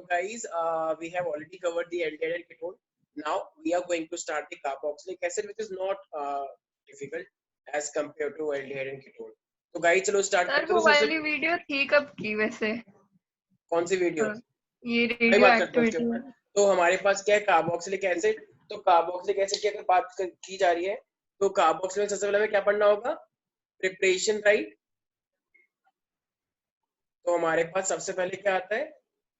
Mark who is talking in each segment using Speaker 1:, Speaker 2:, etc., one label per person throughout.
Speaker 1: guys, we have already covered the aldehyde and ketone. Now we are going to start the carboxylic acid, which is not difficult as compared to aldehyde and ketone. तो guys चलो start
Speaker 2: sir
Speaker 1: करते
Speaker 2: वो
Speaker 1: हैं।
Speaker 2: वाली video थी कब की वैसे?
Speaker 1: कौन सी वीडियो?
Speaker 2: ये
Speaker 1: वही
Speaker 2: रेडियो
Speaker 1: बात करते हैं उसके
Speaker 2: एक्टिविटी।
Speaker 1: ऊपर। तो हमारे पास क्या है, कार्बोक्सिलिक एसिड। तो कार्बोक्सिलिक एसिड की अगर बात की जा रही है तो कार्बोक्सिलिक सबसे पहले हमें क्या पढ़ना होगा? Preparation, right. तो हमारे पास सबसे पहले क्या आता है?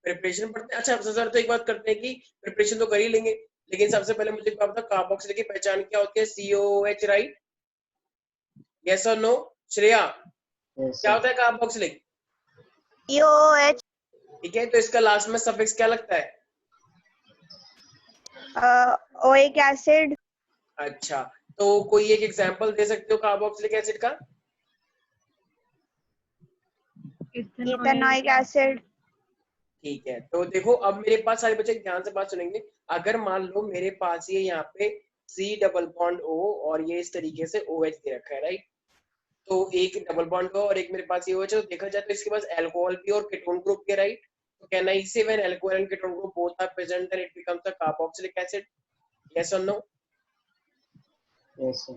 Speaker 1: प्रिपरेशन पढ़ते हैं। अच्छा सर, तो एक बात करते हैं कि प्रिपरेशन तो कर ही लेंगे, लेकिन सबसे पहले मुझे क्या पता कार्बोक्सिलिक की पहचान क्या होती है? COOH, right? यस और नो? श्रेया, क्या होता है कार्बोक्सिलिक?
Speaker 3: COOH।
Speaker 1: ठीक है, तो इसका लास्ट में सफिक्स क्या लगता है?
Speaker 3: Oic acid.
Speaker 1: अच्छा, तो कोई एक एग्जांपल दे सकते हो कार्बोक्सिलिक एसिड का?
Speaker 3: Ethanoic acid.
Speaker 1: ठीक है, तो देखो अब मेरे पास सारे बच्चे ध्यान से बात सुनेंगे। अगर मान लो मेरे पास ये यहाँ पे C डबल बॉन्ड O और ये इस तरीके से OH दे रखा है, राइट? तो एक डबल बॉन्ड O और एक मेरे पास ये OH है, तो देखा जाए तो इसके पास अल्कोहल भी और कीटोन ग्रुप भी है, राइट? तो can I say when alcohol and ketone group both are present then it becomes a carboxylic acid? Yes और नो?
Speaker 4: Yes sir.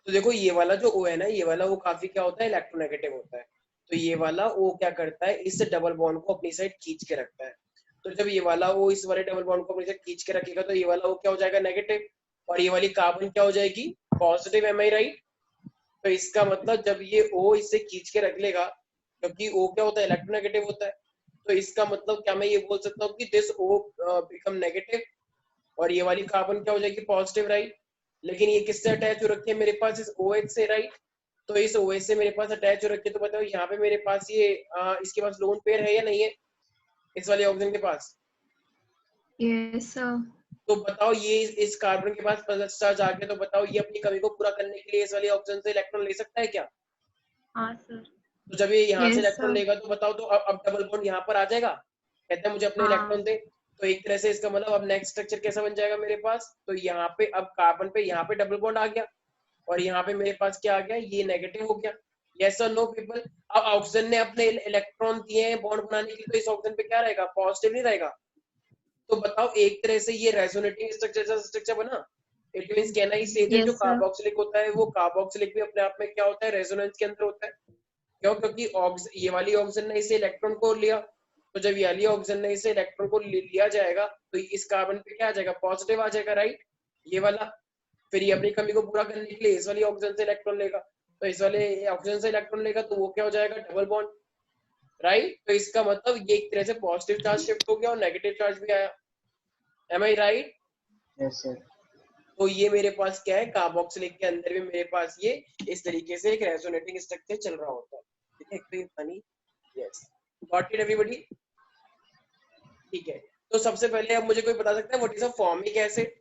Speaker 1: तो देखो ये वाला जो O है ना, ये वाला वो काफी क्या होता है? इलेक्ट्रोनेगेटिव होता है। तो ये वाला O क्या करता है? इस डबल बॉन्ड को अपनी साइड खींच के रखता है। तो जब ये वाला O इस वाले डबल बॉन्ड को अपनी साइड खींच के रखेगा तो ये वाला O क्या हो जाएगा? नेगेटिव। और ये वाली कार्बन क्या हो जाएगी? पॉजिटिव। एम आई राइट? तो इसका मतलब जब ये O इससे खींच के रख लेगा, क्योंकि O क्या होता है? इलेक्ट्रोनेगेटिव होता है। तो इसका मतलब क्या मैं ये बोल सकता हूँ कि दिस O बिकम नेगेटिव और ये वाली कार्बन क्या हो जाएगी? Positive, right? लेकिन ये किससे अटैच हो रखी है मेरे पास? इस OH से, राइट? तो इस OH से मेरे पास अटैच हो रखी है। तो बताओ यहाँ पे मेरे पास ये इसके पास लोन पेयर है या नहीं है इस वाले ऑक्सीजन के पास?
Speaker 2: Yes sir.
Speaker 1: तो बताओ ये इस कार्बन के पास प्लस चार्ज आ गया, तो बताओ ये अपनी कमी को पूरा करने के लिए इस वाले ऑक्सीजन से इलेक्ट्रॉन ले सकता है क्या?
Speaker 2: हाँ सर।
Speaker 1: तो जब ये यहाँ से
Speaker 2: Yes,
Speaker 1: इलेक्ट्रॉन
Speaker 2: sir.
Speaker 1: लेगा तो बताओ, तो अब डबल बॉन्ड यहाँ पर आ जाएगा, कहते हैं मुझे अपने
Speaker 2: हाँ।
Speaker 1: इलेक्ट्रॉन दे। तो एक तरह से इसका मतलब अब नेक्स्ट स्ट्रक्चर कैसा बन जाएगा मेरे पास? तो यहाँ पे अब कार्बन पे यहाँ पे डबल बॉन्ड आ गया और यहाँ पे मेरे पास क्या आ गया? ये नेगेटिव हो गया। यस और नो पीपल? अब ऑक्सीजन ने अपने इलेक्ट्रॉन दिए हैं बॉन्ड बनाने के लिए, तो इस ऑक्सीजन पे क्या रहेगा? पॉजिटिव नहीं रहेगा। तो बताओ एक तरह से ये रेजोनेटिंग स्ट्रक्चर जैसा स्ट्रक्चर बना। It means can I say that जो
Speaker 2: Yes, sir.
Speaker 1: कार्बोक्सिलिक होता है वो कार्बोक्सिलिक भी अपने आप में क्या होता है? रेजोनेंस के अंदर होता है। क्यों? क्योंकि ये वाली ऑक्सीजन ने इसे इलेक्ट्रॉन को लिया, तो जब ये वाली ऑक्सीजन ने इसे इलेक्ट्रॉन को लिया जाएगा तो इस कार्बन पे क्या आ जाएगा? पॉजिटिव आ जाएगा, राइट? ये वाला फिर ये अपनी कमी को पूरा करने के लिए इस वाली ऑक्सीजन से इलेक्ट्रॉन लेगा, तो इस वाले ऑक्सीजन से इलेक्ट्रॉन लेगा तो वो क्या हो जाएगा? Double bond, right? तो इसका मतलब ये एक तरह से पॉजिटिव चार्ज शिफ्ट हो गया और नेगेटिव चार्ज भी आया। एम आई राइट?
Speaker 4: Yes sir.
Speaker 1: तो ये मेरे पास क्या है? कार्बोक्सिलिक के अंदर भी मेरे पास ये इस तरीके से एक रेजोनेटिंग स्ट्रक्चर चल रहा होता है। ठीक है, तो ये funny. Yes, got it everybody? ठीक है, तो सबसे पहले अब मुझे कोई बता सकता है what is a formic acid?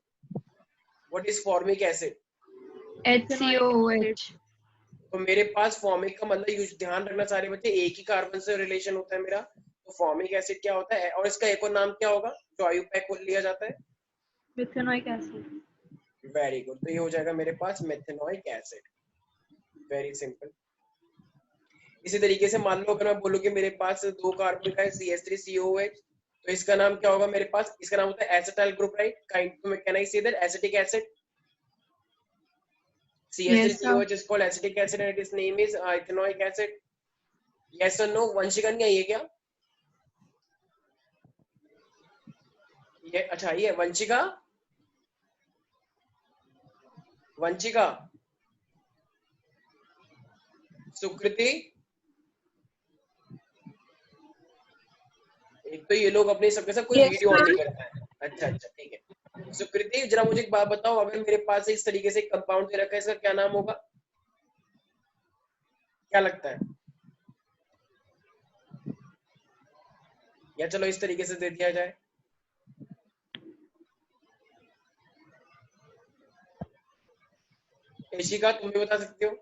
Speaker 1: What is formic acid?
Speaker 2: HCOOH.
Speaker 1: तो मेरे पास फॉर्मिक का मतलब यूज ध्यान रखना सारे बच्चे, एक ही कार्बन से रिलेशन होता है मेरा। तो फॉर्मिक एसिड क्या होता है और इसका एक और नाम क्या होगा जो आयुपैक को लिया जाता है?
Speaker 2: Methanoic acid.
Speaker 1: वेरी गुड, तो ये हो जाएगा मेरे पास मेथेनोइक एसिड। Very simple. इसी तरीके से मान लो अगर मैं बोलूं कि मेरे पास दो कार्बन का है CH3COOH, तो इसका नाम क्या होगा मेरे पास? इसका नाम होता है acetyl group, right? Can I say that acetic acid? CH3COH is called acetic acid and its name is ethanoic acid. Yes or no? Vanshika नहीं है ये क्या? ये अच्छा ये वंशिका, वंशिका, सुकृति, एक तो ये लोग अपने सबके साथ कोई
Speaker 3: Yes,
Speaker 1: वीडियो ऑन
Speaker 3: sir.
Speaker 1: नहीं करता है। अच्छा अच्छा ठीक है। सुकृति जरा मुझे एक बात बताओ, अगर मेरे पास इस तरीके से कंपाउंड दे रखा है इसका क्या नाम होगा? क्या लगता है? या चलो इस तरीके से दे दिया जाए। एशिका तुम भी बता सकते हो?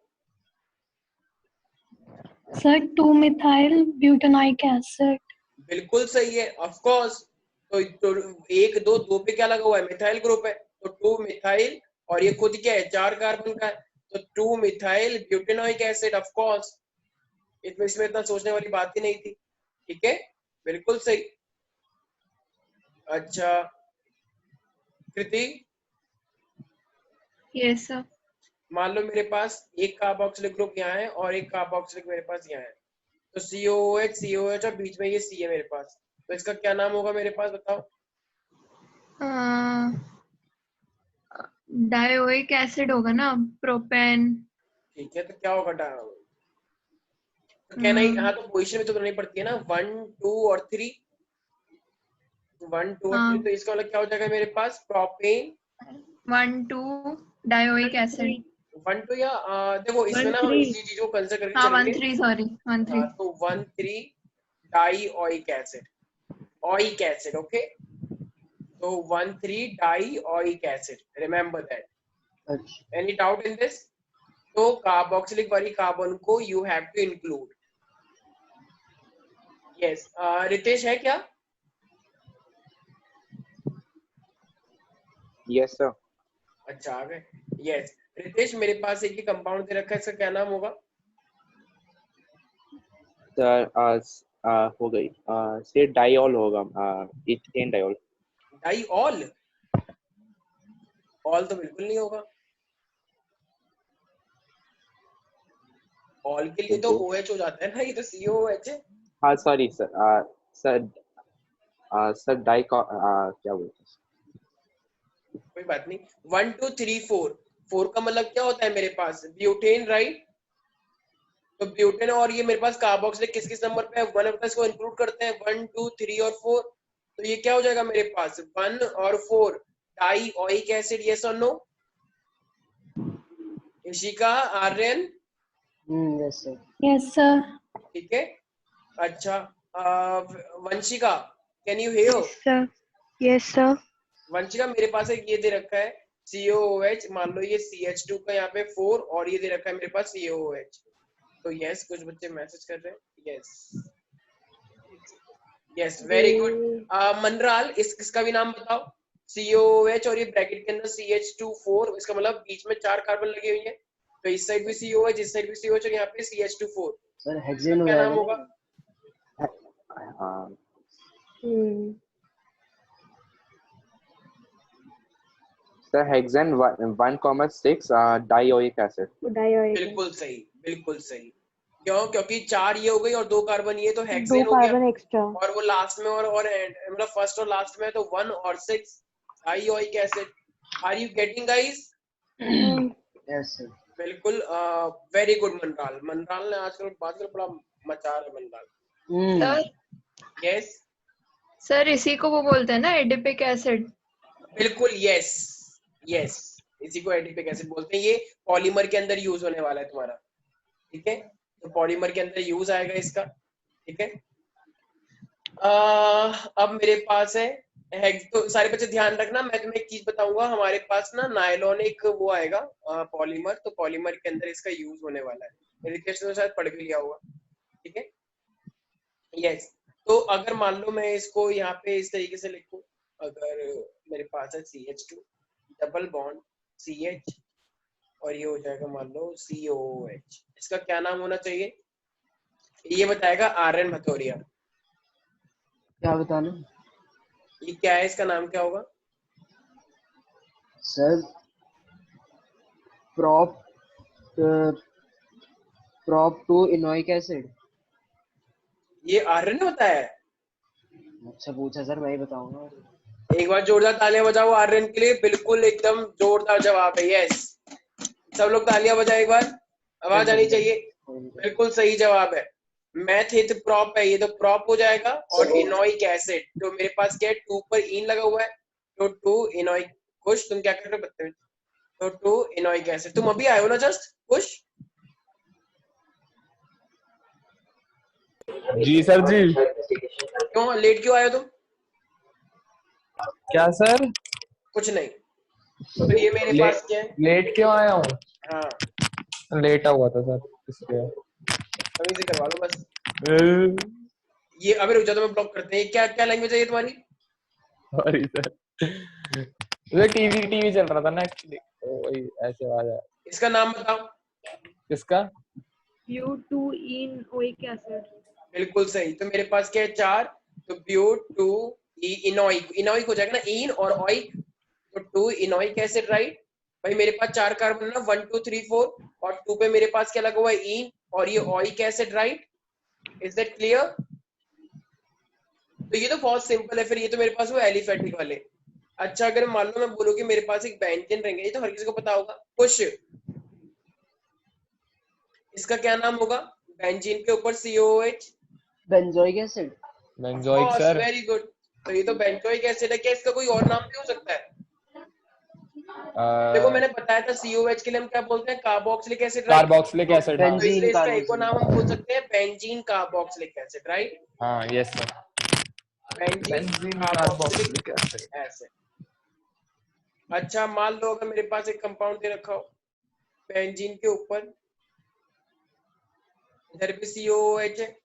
Speaker 5: Sir 2-methyl butanoic acid.
Speaker 1: बिल्कुल सही है, ऑफ कोर्स। तो एक दो दो पे क्या लगा हुआ है? मिथाइल ग्रुप है, तो 2 मिथाइल और ये खुद क्या है? 4 कार्बन का है, तो 2 methyl butanoic acid, of course. इसमें इतना सोचने वाली बात ही नहीं थी। ठीक है, बिल्कुल सही। अच्छा कृति,
Speaker 2: Yes, sir.
Speaker 1: मान लो मेरे पास एक कार्बोक्सिलिक ग्रुप यहाँ है और एक कार्बोक्सिलिक मेरे पास यहाँ है, तो COOH और बीच में ये C है मेरे पास, तो इसका क्या नाम होगा मेरे पास, बताओ।
Speaker 2: डायोइक एसिड होगा ना, प्रोपेन।
Speaker 1: ठीक है, तो क्या होगा तो कहना ही, हाँ तो पोजीशन में तो नहीं पड़ती है ना, 1 2 और 3, 1 2 और 3, तो इसका मतलब क्या हो जाएगा मेरे पास, प्रोपेन
Speaker 2: 1,2 डायोइक एसिड।
Speaker 1: 1 2 या देखो इसमें ना हम इसी चीज को कंसिडर करके
Speaker 2: हाँ,
Speaker 1: चलेंगे।
Speaker 2: 1,3 सॉरी 1,3।
Speaker 1: तो 1 3 dioic acid, oic acid, okay, तो 1 3 डाइओइक एसिड, रिमेंबर दैट।
Speaker 4: अच्छा
Speaker 1: एनी डाउट इन दिस? तो कार्बोक्सिलिक वाली कार्बन को you have to include. Yes, Ritesh है क्या?
Speaker 6: Yes sir.
Speaker 1: अच्छा आ गए। यस रितेश, मेरे पास एक ही कंपाउंड दे रखा है, इसका क्या नाम होगा?
Speaker 6: सर हो गई, से डाइऑल होगा, इथेन डाइऑल।
Speaker 1: डाइऑल? ऑल तो बिल्कुल नहीं होगा, ऑल के लिए तो OH हो जाता है ना, ये तो COOH है।
Speaker 6: हाँ सॉरी सर, सर डाई का क्या बोलते हैं?
Speaker 1: कोई बात नहीं। 1 2 3 4, 4 का मतलब क्या होता है मेरे पास, ब्यूटेन, राइट? तो ब्यूटेन और ये मेरे पास कार्बोक्सिलिक किस किस नंबर पे है, 1 और इसको इंक्लूड करते हैं, 1 2 3 और 4, तो ये क्या हो जाएगा मेरे पास, 1 और 4 डाइओइक एसिड, यस और no? Rishika, Aryan,
Speaker 4: yes sir.
Speaker 5: Yes, sir.
Speaker 1: ठीक है। अच्छा Vanshika, can you hear?
Speaker 3: Yes, sir. Yes, sir.
Speaker 1: Vanshika, मेरे पास एक ये दे रखा है COOH, मान लो ये CH2 का यहाँ पे 4 और ये दे रखा है मेरे पास COOH, तो यस, कुछ बच्चे मैसेज कर रहे हैं, yes yes, very good. Manral, इसका भी नाम बताओ। COOH और ये ब्रैकेट के अंदर CH2 4, इसका मतलब बीच में 4 कार्बन लगी हुई है, तो इस साइड भी COOH, इस साइड भी COOH और यहाँ पे CH2 4,
Speaker 4: सर हेक्सेन हो
Speaker 1: क्या नाम
Speaker 4: जाएगा
Speaker 1: होगा?
Speaker 6: Sir hexane 1,6 dioic acid.
Speaker 1: बिल्कुल सही, बिल्कुल सही। क्यों? क्योंकि 4 ये हो गई और 2 कार्बन ये, तो
Speaker 3: दो
Speaker 1: हेक्सेन हो गया,
Speaker 3: कार्बन एक्स्ट्रा।
Speaker 1: और वो लास्ट में और मतलब फर्स्ट और लास्ट में, तो 1 और 6 dioic acid. Are you getting guys?
Speaker 4: Yes sir.
Speaker 1: बिल्कुल, वेरी गुड मनराल। मनराल ने आजकल बड़ा मचा रहा है मनराल।
Speaker 2: सर
Speaker 1: यस
Speaker 2: सर इसी को वो बोलते हैं ना एडिपिक एसिड।
Speaker 1: बिल्कुल, यस यस, इसी को एडिपिक एसिड बोलते हैं। ये पॉलीमर के अंदर यूज होने वाला है तुम्हारा, ठीक है, तो पॉलीमर के अंदर यूज आएगा इसका, ठीक है। अब मेरे पास है तो सारे बच्चे ध्यान रखना, मैं तुम्हें एक चीज बताऊंगा, हमारे पास ना नायलॉन एक वो आएगा पॉलीमर, तो पॉलीमर के अंदर इसका यूज होने वाला है। रितेश ने शायद पढ़ के लिया होगा, ठीक है। यस, तो अगर मान लो मैं इसको यहाँ पे इस तरीके से लिखूं, अगर मेरे पास है CH2 डबल बॉन्ड CH और ये हो जाएगा मान लो COOH, इसका क्या नाम होना चाहिए? ये बताएगा आर्यन भतौरिया।
Speaker 4: क्या बताना?
Speaker 1: ये क्या है, इसका नाम क्या होगा?
Speaker 4: Sir prop two enoic acid.
Speaker 1: ये आर्यन ने बताया है?
Speaker 4: अच्छा पूछा सर, मैं ही बताऊंगा।
Speaker 1: एक बार जोरदार तालियां बजाओ आर्यन के लिए, बिल्कुल एकदम जोरदार जवाब है, यस। सब लोग तालियां बजाओ एक बार, आवाज आनी चाहिए। बिल्कुल सही जवाब है, मैथित प्रॉप है ये, तो प्रॉप हो जाएगा। और इनोइक एसिड, तो मेरे पास क्या है, 2 पर इन लगा हुआ है, तो 2 इनोइक। खुश, तुम क्या कर रहे हो बताओ? तो 2 इनोइक एसिड। तुम अभी आए हो ना जस्ट? खुश?
Speaker 7: जी सर जी।
Speaker 1: क्यों लेट क्यों आए हो तुम?
Speaker 7: क्या सर?
Speaker 1: कुछ नहीं, तो ये मेरे पास क्या है?
Speaker 7: लेट क्यों आया हूँ?
Speaker 1: हाँ,
Speaker 7: लेटा हुआ था सर इसलिए।
Speaker 1: अभी से करवा लो बस। ये अभी रुक जाओ, तो मैं ब्लॉक करते हैं। क्या क्या लैंग्वेज है ये तुम्हारी?
Speaker 7: सॉरी सर, ये टीवी चल रहा था ना एक्चुअली, तो वही ऐसे आवाज आया।
Speaker 1: इसका नाम बताओ।
Speaker 7: किसका?
Speaker 2: ब्यूटूइनोइक एसिड।
Speaker 1: बिल्कुल सही, तो मेरे पास क्या है 4, तो ब्यूट 2 इनोइक हो जाएगा ना, इन और ऑइक, तो 2 इनोइक एसिड, राइट। भाई मेरे पास 4 कार्बन ना, 1 2 3 4, और 2 पे मेरे पास क्या लगा हुआ है, इन और ये ऑइक acid, right. Is that clear? तो ये तो बहुत सिंपल है, फिर ये तो मेरे पास वो एलिफेटिक वाले। अच्छा अगर मान लो मैं बोलूँ कि मेरे पास एक बेंजीन रिंग है, ये तो हर किसी को पता होगा, पुश, इसका क्या नाम होगा? बेंजीन के ऊपर COOH,
Speaker 4: benzoic acid.
Speaker 7: Benzoic sir.
Speaker 1: Very good. तो ये तो बेंजोइक एसिड है, क्या इसका कोई और नाम भी हो सकता है? देखो मैंने बताया था COH के लिए हम क्या बोलते हैं, carboxylic acid, right.
Speaker 7: Carboxylic acid. हाँ
Speaker 1: तो इसलिए इसका एक और
Speaker 4: कार्बोक्सिलिक।
Speaker 1: नाम हम बोल सकते हैं बेंजीन कार्बोक्सिलिक एसिड, राइट।
Speaker 7: हाँ yes sir.
Speaker 1: Benzene
Speaker 7: benzene
Speaker 1: carboxylic
Speaker 7: carboxylic acid.
Speaker 1: Acid. अच्छा मान लो अगर मेरे पास एक कंपाउंड दे रखा हो बेंजीन के ऊपर, इधर भी COOH है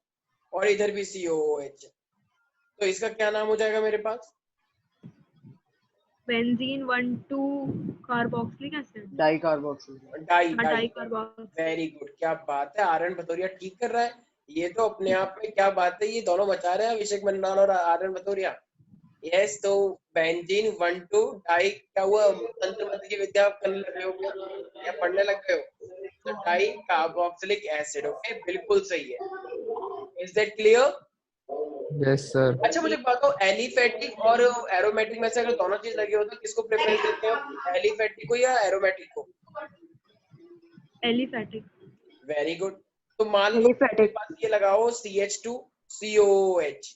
Speaker 1: और इधर भी COOH है, तो इसका क्या नाम हो जाएगा मेरे पास?
Speaker 8: Benzene 1,2 carboxylic acid,
Speaker 4: di carboxylic.
Speaker 1: Di.
Speaker 8: Di carboxylic.
Speaker 1: Very good, क्या बात है, आर्यन भदौरिया ठीक कर रहा है। ये तो अपने आप में क्या बात है, ये दोनों बचा रहे हैं, अभिषेक मन्नान और आर्यन भदौरिया। यस, तो बेंजीन 1 2 डाई, क्या हुआ, तंत्र मंत्र की विद्या करने लगे हो क्या, या पढ़ने लग गए हो? तो डाई कार्बोक्सिलिक एसिड, ओके, बिल्कुल सही है। Is that clear?
Speaker 7: Yes sir.
Speaker 1: अच्छा मुझे बताओ, एलिफेटिक और एरोमेटिक में से अगर दोनों चीज लगे हो तो किसको प्रेफरेंस देते हो, एलिफेटिक को या एरोमेटिक को?
Speaker 8: एलिफेटिक।
Speaker 1: Very good. तो मान लो मेरे पास ये लगाओ CH2 COOH,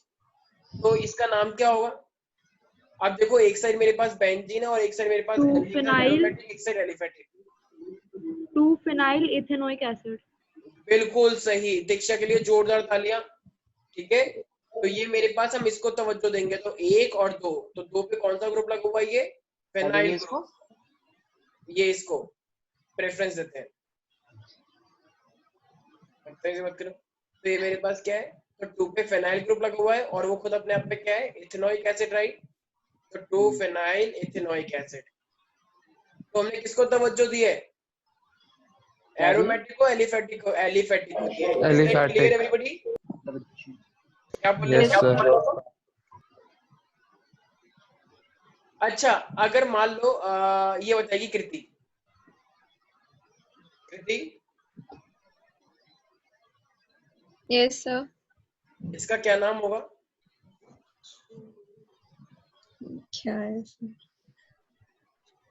Speaker 1: तो इसका नाम क्या होगा? अब देखो एक साइड मेरे पास बेंजीन है और एक साइड मेरे पास
Speaker 8: 2 फिनाइल,
Speaker 1: एरोमेटिक, एक side aliphatic.
Speaker 8: 2 phenyl ethanoic acid.
Speaker 1: बिल्कुल सही, दीक्षा के लिए जोरदार तालियां। ठीक है, तो ये मेरे पास, हम इसको तवज्जो देंगे तो 1 और 2, तो 2 पे कौन सा ग्रुप लगा हुआ है, ये फेनाइल
Speaker 4: इसको
Speaker 1: ग्रुप, ये इसको प्रेफरेंस देते हैं, मत करो। तो ये मेरे पास क्या है, तो 2 पे फेनाइल ग्रुप लगा हुआ है और वो खुद अपने आप में क्या है, इथेनोइक एसिड, राइट। तो 2 फेनाइल इथेनोइक एसिड। तो हमने किसको तवज्जो दी है, एरोमेटिक को, एलिफेटिक को? एलिफेटिक को दिया है।
Speaker 7: एलिफेटिक।
Speaker 1: Clear everybody? क्या बोल रहे
Speaker 7: यस सर।
Speaker 1: अच्छा अगर मान लो ये बताएगी कृति, कृति
Speaker 2: यस सर।
Speaker 1: इसका क्या नाम होगा?
Speaker 2: क्या है sir?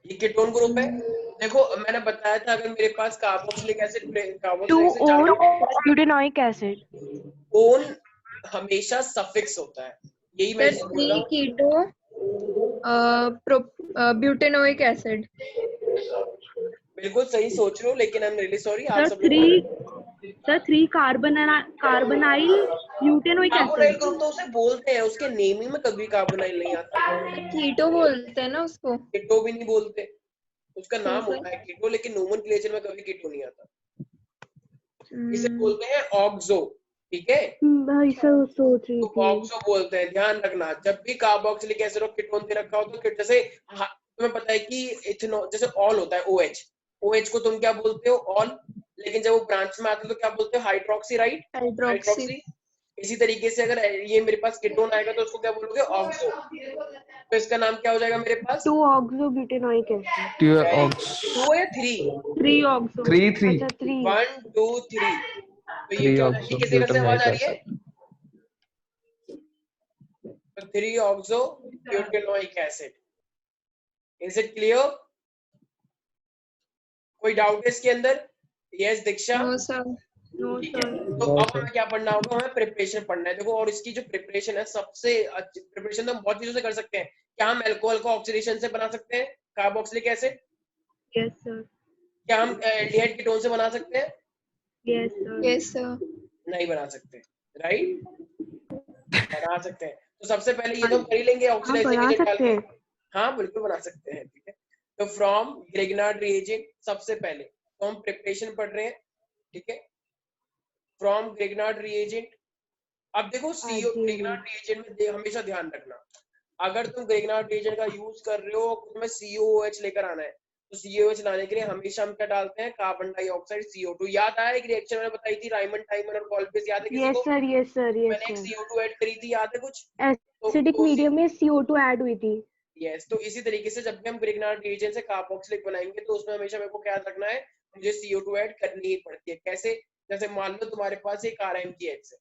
Speaker 1: ये कीटोन ग्रुप है। देखो मैंने बताया था अगर मेरे पास carboxylic acid,
Speaker 3: 2 butanoic acid.
Speaker 1: One हमेशा सफिक्स होता है, यही मैं
Speaker 2: सर
Speaker 1: बोल रहा
Speaker 2: 3
Speaker 1: हूँ।
Speaker 2: Keto butanoic acid.
Speaker 1: बिल्कुल सही सोच रहे हो, लेकिन आई एम रियली सॉरी, आप
Speaker 8: सर
Speaker 1: सब लोग
Speaker 8: 3 carbonyl butanoic
Speaker 1: carbonyl
Speaker 8: acid.
Speaker 1: Group तो उसे बोलते हैं, उसके नेमिंग में कभी कार्बोनाइल नहीं आता।
Speaker 2: कीटो बोलते हैं ना उसको।
Speaker 1: कीटो भी नहीं बोलते, उसका नाम
Speaker 2: सर
Speaker 1: होता है कीटो, लेकिन नोमेनक्लेचर में कभी कीटो नहीं आता। इसे बोलते हैं ऑक्सो, ठीक है,
Speaker 3: भाई सर सोच रही
Speaker 1: तो
Speaker 3: थी।
Speaker 1: ऑक्सो बोलते हैं। ध्यान रखना, जब भी कार्बोक्सिलिक एसिड और कीटोन दे रखा हो तो जैसे तुम्हें पता है कि इथेनॉल जैसे ऑल होता है, OH को तुम क्या बोलते हो, ऑल, लेकिन जब वो ब्रांच में आते हो तो क्या बोलते हो, हाइड्रोक्सी, राइट,
Speaker 2: हाइड्रोक्सी।
Speaker 1: इसी तरीके से अगर ये मेरे पास कीटोन आएगा तो उसको क्या बोलोगे, ऑक्सो। तो इसका नाम क्या हो जाएगा मेरे पास,
Speaker 3: 2 ऑक्सो ब्यूटेनोइक एसिड।
Speaker 1: 2 या 3?
Speaker 8: 3 ऑक्सो।
Speaker 7: 3
Speaker 3: अच्छा 3।
Speaker 1: 1 2 3। तो ये
Speaker 7: 3
Speaker 1: क्या हो
Speaker 7: ऑक्सो
Speaker 1: जाएगी, किसी घर से आवाज आ रही है?
Speaker 7: ब्यूटेनोइक
Speaker 1: तो 3 oxo butanoic acid. Is it clear? कोई डाउट है इसके अंदर? Yes Diksha?
Speaker 2: No sir.
Speaker 8: No
Speaker 1: ठीक है,
Speaker 8: सर।
Speaker 1: तो अब हमें क्या पढ़ना होगा, हमें प्रिपरेशन पढ़ना है। देखो, और इसकी जो प्रिपरेशन है, सबसे अच्छी प्रिपरेशन तो हम बहुत चीजों से कर सकते हैं। क्या हम अल्कोहल को ऑक्सीडेशन से बना सकते हैं, कार्बोक्सिलिक एसिड?
Speaker 8: Yes sir.
Speaker 1: क्या हम एल्डिहाइड कीटोन से बना सकते हैं?
Speaker 8: Yes sir.
Speaker 2: Yes sir.
Speaker 1: नहीं बना सकते, राइट? बना सकते हैं। तो सबसे पहले ये तो हम कर ही लेंगे, ऑक्सीडाइजिंग
Speaker 3: बना
Speaker 1: एजेंट डाल
Speaker 3: सकते
Speaker 1: के।
Speaker 3: हैं।
Speaker 1: हाँ बिल्कुल बना सकते हैं, ठीक है। तो फ्रॉम ग्रिग्नार्ड रिएजेंट, सबसे पहले तो हम प्रिपरेशन पढ़ रहे हैं, ठीक है, फ्रॉम ग्रिग्नार्ड रिएजेंट। अब देखो CO ग्रिग्नार्ड रिएजेंट में हमेशा ध्यान रखना, अगर तुम ग्रिग्नार्ड रिएजेंट का यूज कर रहे हो, तुम्हें COOH लेकर आना है, तो COOH लाने के लिए हमेशा हम क्या डालते हैं, कार्बन डाइऑक्साइड CO2। याद आया एक रिएक्शन मैंने बताई थी, राइमंड टाइमर और कॉल्पिस, याद है किसी को?
Speaker 3: यस सर
Speaker 1: मैंने एक CO2 ऐड करी थी, याद है कुछ?
Speaker 3: एसिडिक मीडियम में CO2 ऐड हुई थी।
Speaker 1: यस, तो इसी तरीके से जब भी हम ग्रिग्नार्ड रिएजेंट से कार्बोक्सिलिक बनाएंगे तो उसमें हमेशा मेरे को क्या याद रखना है, मुझे CO2 ऐड करनी ही पड़ती है। कैसे? जैसे मान लो तुम्हारे पास एक RMGH है,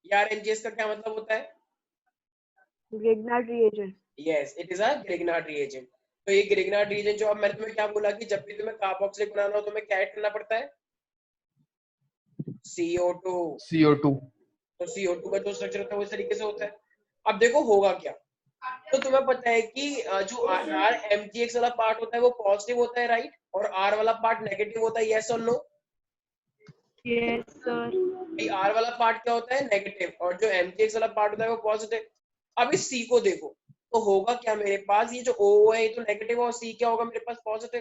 Speaker 1: ये RMGH का क्या मतलब होता है?
Speaker 3: Grignard reagent.
Speaker 1: Yes, it is a Grignard reagent. तो ये ग्रिग्नार्ड रिएजेंट जो, अब मैंने तुम्हें क्या बोला कि जब भी तुम्हें कार्बोक्सिलिक बनाना हो तुम्हें क्या ऐड करना पड़ता है? CO2।
Speaker 7: CO2।
Speaker 1: तो CO2 का जो स्ट्रक्चर होता है वो इस तरीके से होता है। अब देखो होगा क्या, तो तुम्हें पता है कि जो RMGX वाला पार्ट होता है वो पॉजिटिव होता है, राइट? और R वाला पार्ट नेगेटिव होता है, यस और नो?
Speaker 8: Yes, sir.
Speaker 1: R वाला पार्ट क्या होता है? नेगेटिव, और जो MGX वाला पार्ट होता है वो पॉजिटिव। अब इस C को देखो, तो होगा क्या मेरे पास, ये जो O है ये तो नेगेटिव और C क्या होगा मेरे पास? पॉजिटिव।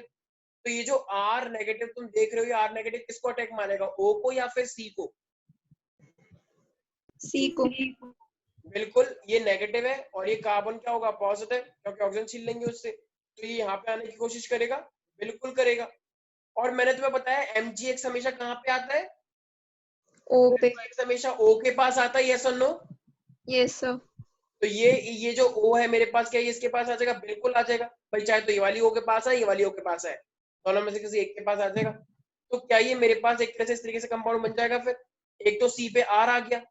Speaker 1: तो ये जो R नेगेटिव तुम देख रहे हो, ये R नेगेटिव किसको अटैक मारेगा? O को या फिर C को?
Speaker 2: सी को।
Speaker 1: बिल्कुल, ये नेगेटिव है और ये कार्बन क्या होगा? पॉजिटिव, क्योंकि ऑक्सीजन छीन लेंगे उससे, तो ये यहाँ पे आने की कोशिश करेगा, बिल्कुल करेगा। और मैंने तुम्हें बताया MgX हमेशा कहाँ पे आता है?
Speaker 2: ओ पे।
Speaker 1: MgX हमेशा O के पास आता है, यस और नो?
Speaker 2: Yes sir.
Speaker 1: तो ये जो O है मेरे पास, क्या ये इसके पास आ जाएगा? बिल्कुल आ जाएगा भाई, चाहे तो ये वाली O के पास है, ये वाली O के पास है, दोनों में से किसी एक के पास आ जाएगा। तो क्या ये मेरे पास एक तरह से इस तरीके से कंपाउंड बन जाएगा? फिर एक तो C पे R आ गया,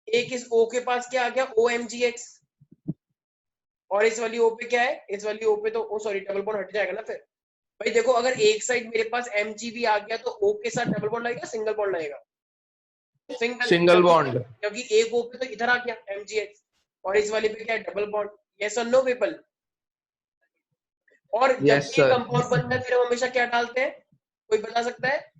Speaker 1: एक इस O के पास क्या आ गया? OMgX, और इस वाली O पे क्या है? इस वाली O पे तो सॉरी डबल बॉन्ड हट जाएगा ना फिर। भाई देखो, अगर एक साइड मेरे पास Mg भी आ गया तो O के साथ डबल बॉन्ड लगेगा, सिंगल बॉन्ड लगेगा?
Speaker 7: सिंगल बॉन्ड,
Speaker 1: क्योंकि एक O पे तो इधर आ गया MgX, और इस वाली पे क्या है? Double bond. यस और नो पीपल? और जब
Speaker 7: Yes,
Speaker 1: ये
Speaker 7: sir.
Speaker 1: कंपाउंड बनता है फिर हम हमेशा क्या डालते हैं? कोई बता सकता है?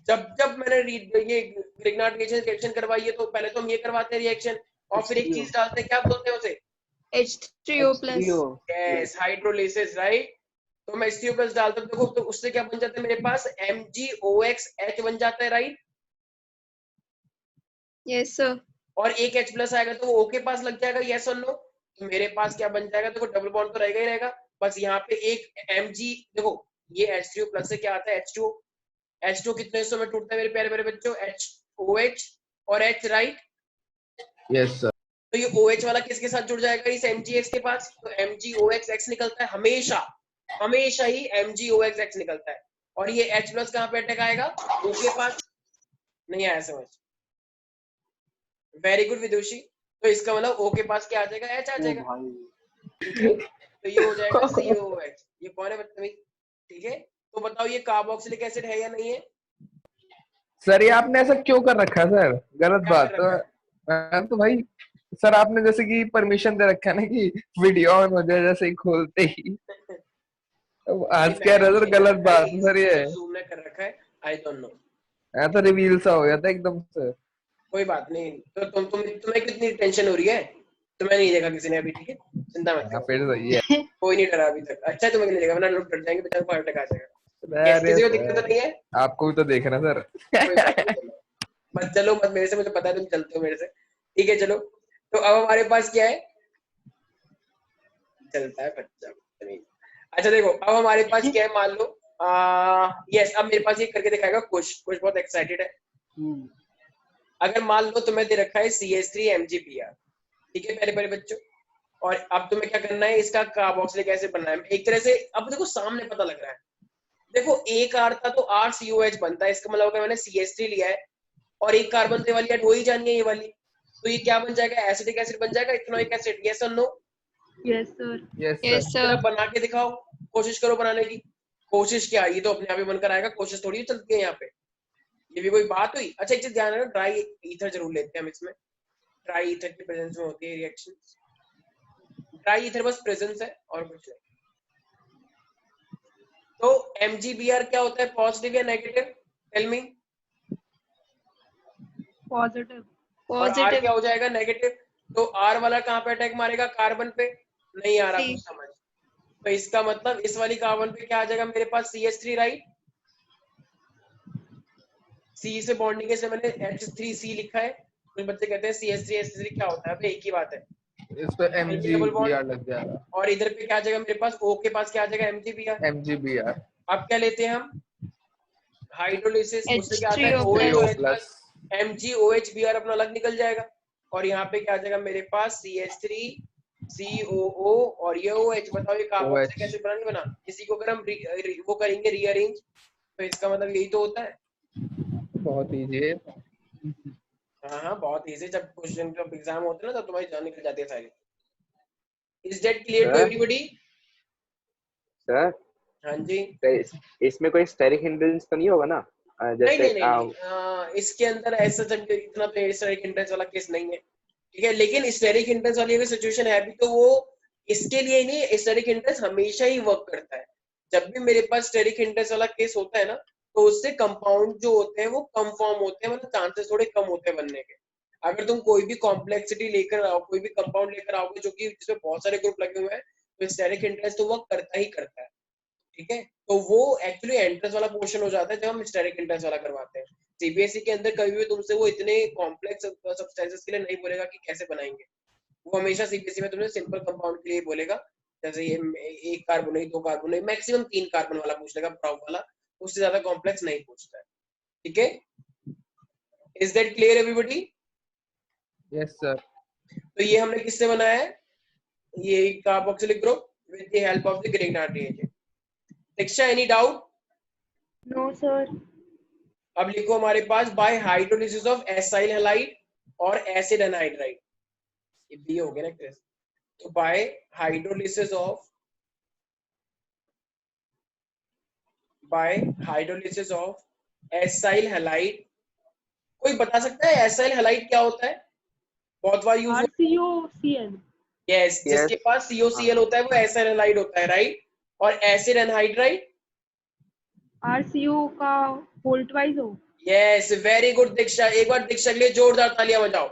Speaker 1: जब मैंने ये ग्रिग्नार्ड रिएक्शन करवाई है तो पहले तो हम ये करवाते हैं रिएक्शन, और फिर एक चीज डालते हैं, क्या बोलते हैं उसे?
Speaker 2: H3O plus.
Speaker 1: Yes, hydrolysis, right? तो मैं HCO प्लस डालता हूँ, देखो तो उससे क्या बन जाता है मेरे पास? MgOXH बन जाता है, राइट?
Speaker 2: Yes sir.
Speaker 1: और एक H प्लस आएगा तो वो O के पास लग जाएगा, यस और नो? तो मेरे पास क्या बन जाएगा? देखो डबल बॉन्ड तो रहेगा ही रहेगा, बस यहाँ पे एक Mg, देखो ये H3O प्लस से क्या आता है? H2O। H2O कितने हिस्सों में टूटता है मेरे प्यारे प्यारे बच्चों? OH और H, राइट?
Speaker 7: Yes sir.
Speaker 1: तो ये OH वाला किसके साथ जुड़ जाएगा? इस MgX के पास, तो MgOXX निकलता है हमेशा, हमेशा ही MgOXX निकलता है। और ये H प्लस कहाँ पे अटैक आएगा? O के पास। नहीं आया समझ? वेरी गुड विदुषी। तो इसका मतलब O के पास क्या आ जाएगा? H आ जाएगा, ठीक है? तो ये हो जाएगा COOH। ये कौन है बच्चे? ठीक है, तो बताओ ये कार्बोक्सिलिक एसिड है या नहीं है?
Speaker 7: सर ये आपने ऐसा क्यों कर रखा है सर? गलत
Speaker 1: क्या
Speaker 7: बात।
Speaker 1: कर रखा है?
Speaker 7: मैं तो भाई सर आपने जैसे कि परमिशन दे रखा है ना कि वीडियो ऑन हो जाए जैसे ही खोलते ही। अब आज कह रहे सर गलत बात सर, ये
Speaker 1: जूम ने कर रखा है, आई डोंट नो।
Speaker 7: मैं तो रिवील सा हो गया था एकदम से।
Speaker 1: कोई बात नहीं, तो तुम्हें कितनी टेंशन हो रही है? तुम्हें नहीं देखा किसी ने अभी, ठीक है, चिंता मत करो,
Speaker 7: फिर सही है।
Speaker 1: कोई नहीं डरा अभी तक। अच्छा तुम्हें नहीं देखा, वरना लोग डर जाएंगे, बेचारे को हार्ट अटैक आ जाएगा।
Speaker 7: अरे
Speaker 1: किसी को दिक्कत तो नहीं है?
Speaker 7: आपको भी तो देखना सर।
Speaker 1: कोई बात नहीं, चलो। मत चलो मत मेरे से, मुझे पता है तुम चलते हो मेरे से, ठीक है चलो। तो अब हमारे पास क्या है? चलता है बच्चा। अच्छा देखो, अब हमारे पास क्या है, मान लो यस, अब मेरे पास ये करके दिखाएगा कुछ बहुत एक्साइटेड है। अगर मान लो तुम्हें दे रखा है CH3MgBr, ठीक है प्यारे प्यारे बच्चों, और अब तुम्हें क्या करना है? इसका कार्बोक्सिलिक एसिड बनना है एक तरह से। अब देखो सामने पता लग रहा है, देखो एक R था तो RCOH बनता है, इसका मतलब अगर मैंने CH3 लिया है और एक कार्बन तो ये वाली ऐड हो ही जानी है, ये वाली, तो ये क्या बन जाएगा? एसिडिक एसिड बन जाएगा, इथेनोइक एसिड। यस और no?
Speaker 8: Yes, sir.
Speaker 2: Yes sir.
Speaker 1: बना के दिखाओ, कोशिश करो बनाने की। कोशिश क्या, ये तो अपने आप ही बनकर आएगा, कोशिश थोड़ी चलती है यहाँ पे, ये भी कोई बात हुई? अच्छा एक चीज ध्यान रखना, ड्राई ईथर जरूर लेते हैं हम इसमें, ड्राई ईथर की प्रेजेंस में होती है रिएक्शन। ड्राई ईथर बस प्रेजेंस है और कुछ नहीं। तो MgBr क्या होता है, पॉजिटिव या नेगेटिव? Tell me.
Speaker 8: Positive.
Speaker 1: और R क्या हो जाएगा? नेगेटिव। तो R वाला कहाँ पे अटैक मारेगा? कार्बन पे। नहीं आ रहा
Speaker 2: C।
Speaker 1: कुछ समझ? तो इसका मतलब इस वाली कार्बन पे क्या आ जाएगा मेरे पास? CH3, right? C से बॉन्डिंग है, मैंने H3C लिखा है। कुछ बच्चे कहते हैं CH3 क्या होता है? अब एक ही बात है,
Speaker 7: इस पे MgBr लग जाएगा।
Speaker 1: और इधर पे क्या आ जाएगा मेरे पास? O के पास क्या आ जाएगा?
Speaker 7: MgBr।
Speaker 1: अब क्या लेते हैं हम? हाइड्रोलिसिस, उससे क्या आता है?
Speaker 2: H3O
Speaker 1: OH
Speaker 7: plus.
Speaker 1: MgOHBr अपना अलग निकल जाएगा, और यहाँ पे क्या आ जाएगा मेरे पास CH3 COO और ये OH। बताओ ये कार्बोक्सिलिक
Speaker 7: OH।
Speaker 1: एसिड बना नहीं बना? इसी को अगर हम वो करेंगे रीअरेंज, तो इसका मतलब यही तो होता है।
Speaker 7: बहुत इजी है।
Speaker 1: हाँ हाँ बहुत इजी। जब क्वेश्चन का एग्जाम होता है ना, तो तुम्हारी जान निकल जाती है सारी। Is that clear to
Speaker 6: sir
Speaker 1: everybody?
Speaker 6: Sir
Speaker 1: हाँ जी।
Speaker 6: इसमें कोई स्टेरिक हिंड्रेंस तो नहीं होगा ना?
Speaker 1: नहीं
Speaker 6: जैसे
Speaker 1: नहीं नहीं, नहीं। इसके अंदर ऐसा जब इतना तो स्टेरिक हिंड्रेंस वाला केस नहीं है, ठीक है। लेकिन स्टेरिक हिंड्रेंस वाली अगर सिचुएशन है भी, तो वो इसके लिए ही नहीं, स्टेरिक हिंड्रेंस हमेशा ही वर्क करता है। जब भी मेरे पास स्टेरिक हिंड्रेंस वाला केस होता है ना, तो उससे कंपाउंड जो होते हैं वो कम फॉर्म होते हैं, मतलब चांसेस थोड़े कम होते हैं बनने के। अगर तुम कोई भी कॉम्प्लेक्सिटी लेकर आओ, कोई भी कंपाउंड लेकर आओगे जो कि जिसमें बहुत सारे ग्रुप लगे हुए हैं, तो स्टेरिक हिंड्रेंस तो वर्क करता ही करता है, ठीक है। तो वो एक्चुअली एंट्रेंस वाला पोर्शन हो जाता है जब हम स्टेरिक हिंड्रेंस वाला करवाते हैं। सीबीएसई के अंदर कभी भी तुमसे वो इतने कॉम्प्लेक्स सब्सटेंसेस के लिए नहीं बोलेगा कि कैसे बनाएंगे। वो हमेशा सीबीएसई में तुमसे सिंपल कंपाउंड के लिए बोलेगा, जैसे ये एक कार्बन नहीं, दो कार्बन नहीं, मैक्सिमम 3 कार्बन वाला पूछ लेगा, प्रॉप वाला। उससे ज्यादा कॉम्प्लेक्स नहीं पूछता है, ठीक है। Is that clear everybody?
Speaker 7: Yes sir.
Speaker 1: तो ये हमने किससे बनाया है? ये carboxylic group with the help of the Grignard reagent. Diksha any doubt?
Speaker 8: No, sir.
Speaker 1: अब लिखो हमारे पास by hydrolysis of acyl halide और एसिड एनहाइड्राइड। ये बी हो गया ना क्लियर? तो by hydrolysis of acyl halide. कोई बता सकता है एसाइल हैलाइड क्या होता है? बहुत बार यूज।
Speaker 8: RCOCl.
Speaker 1: यस, जिसके पास COCl होता है वो एसाइल हैलाइड होता है, राइट। और एसिड एनहाइड्राइड
Speaker 8: RCO का होल ट्वाइस हो.
Speaker 1: यस, वेरी गुड दीक्षा। एक बार दीक्षा के लिए जोरदार तालियां बजाओ।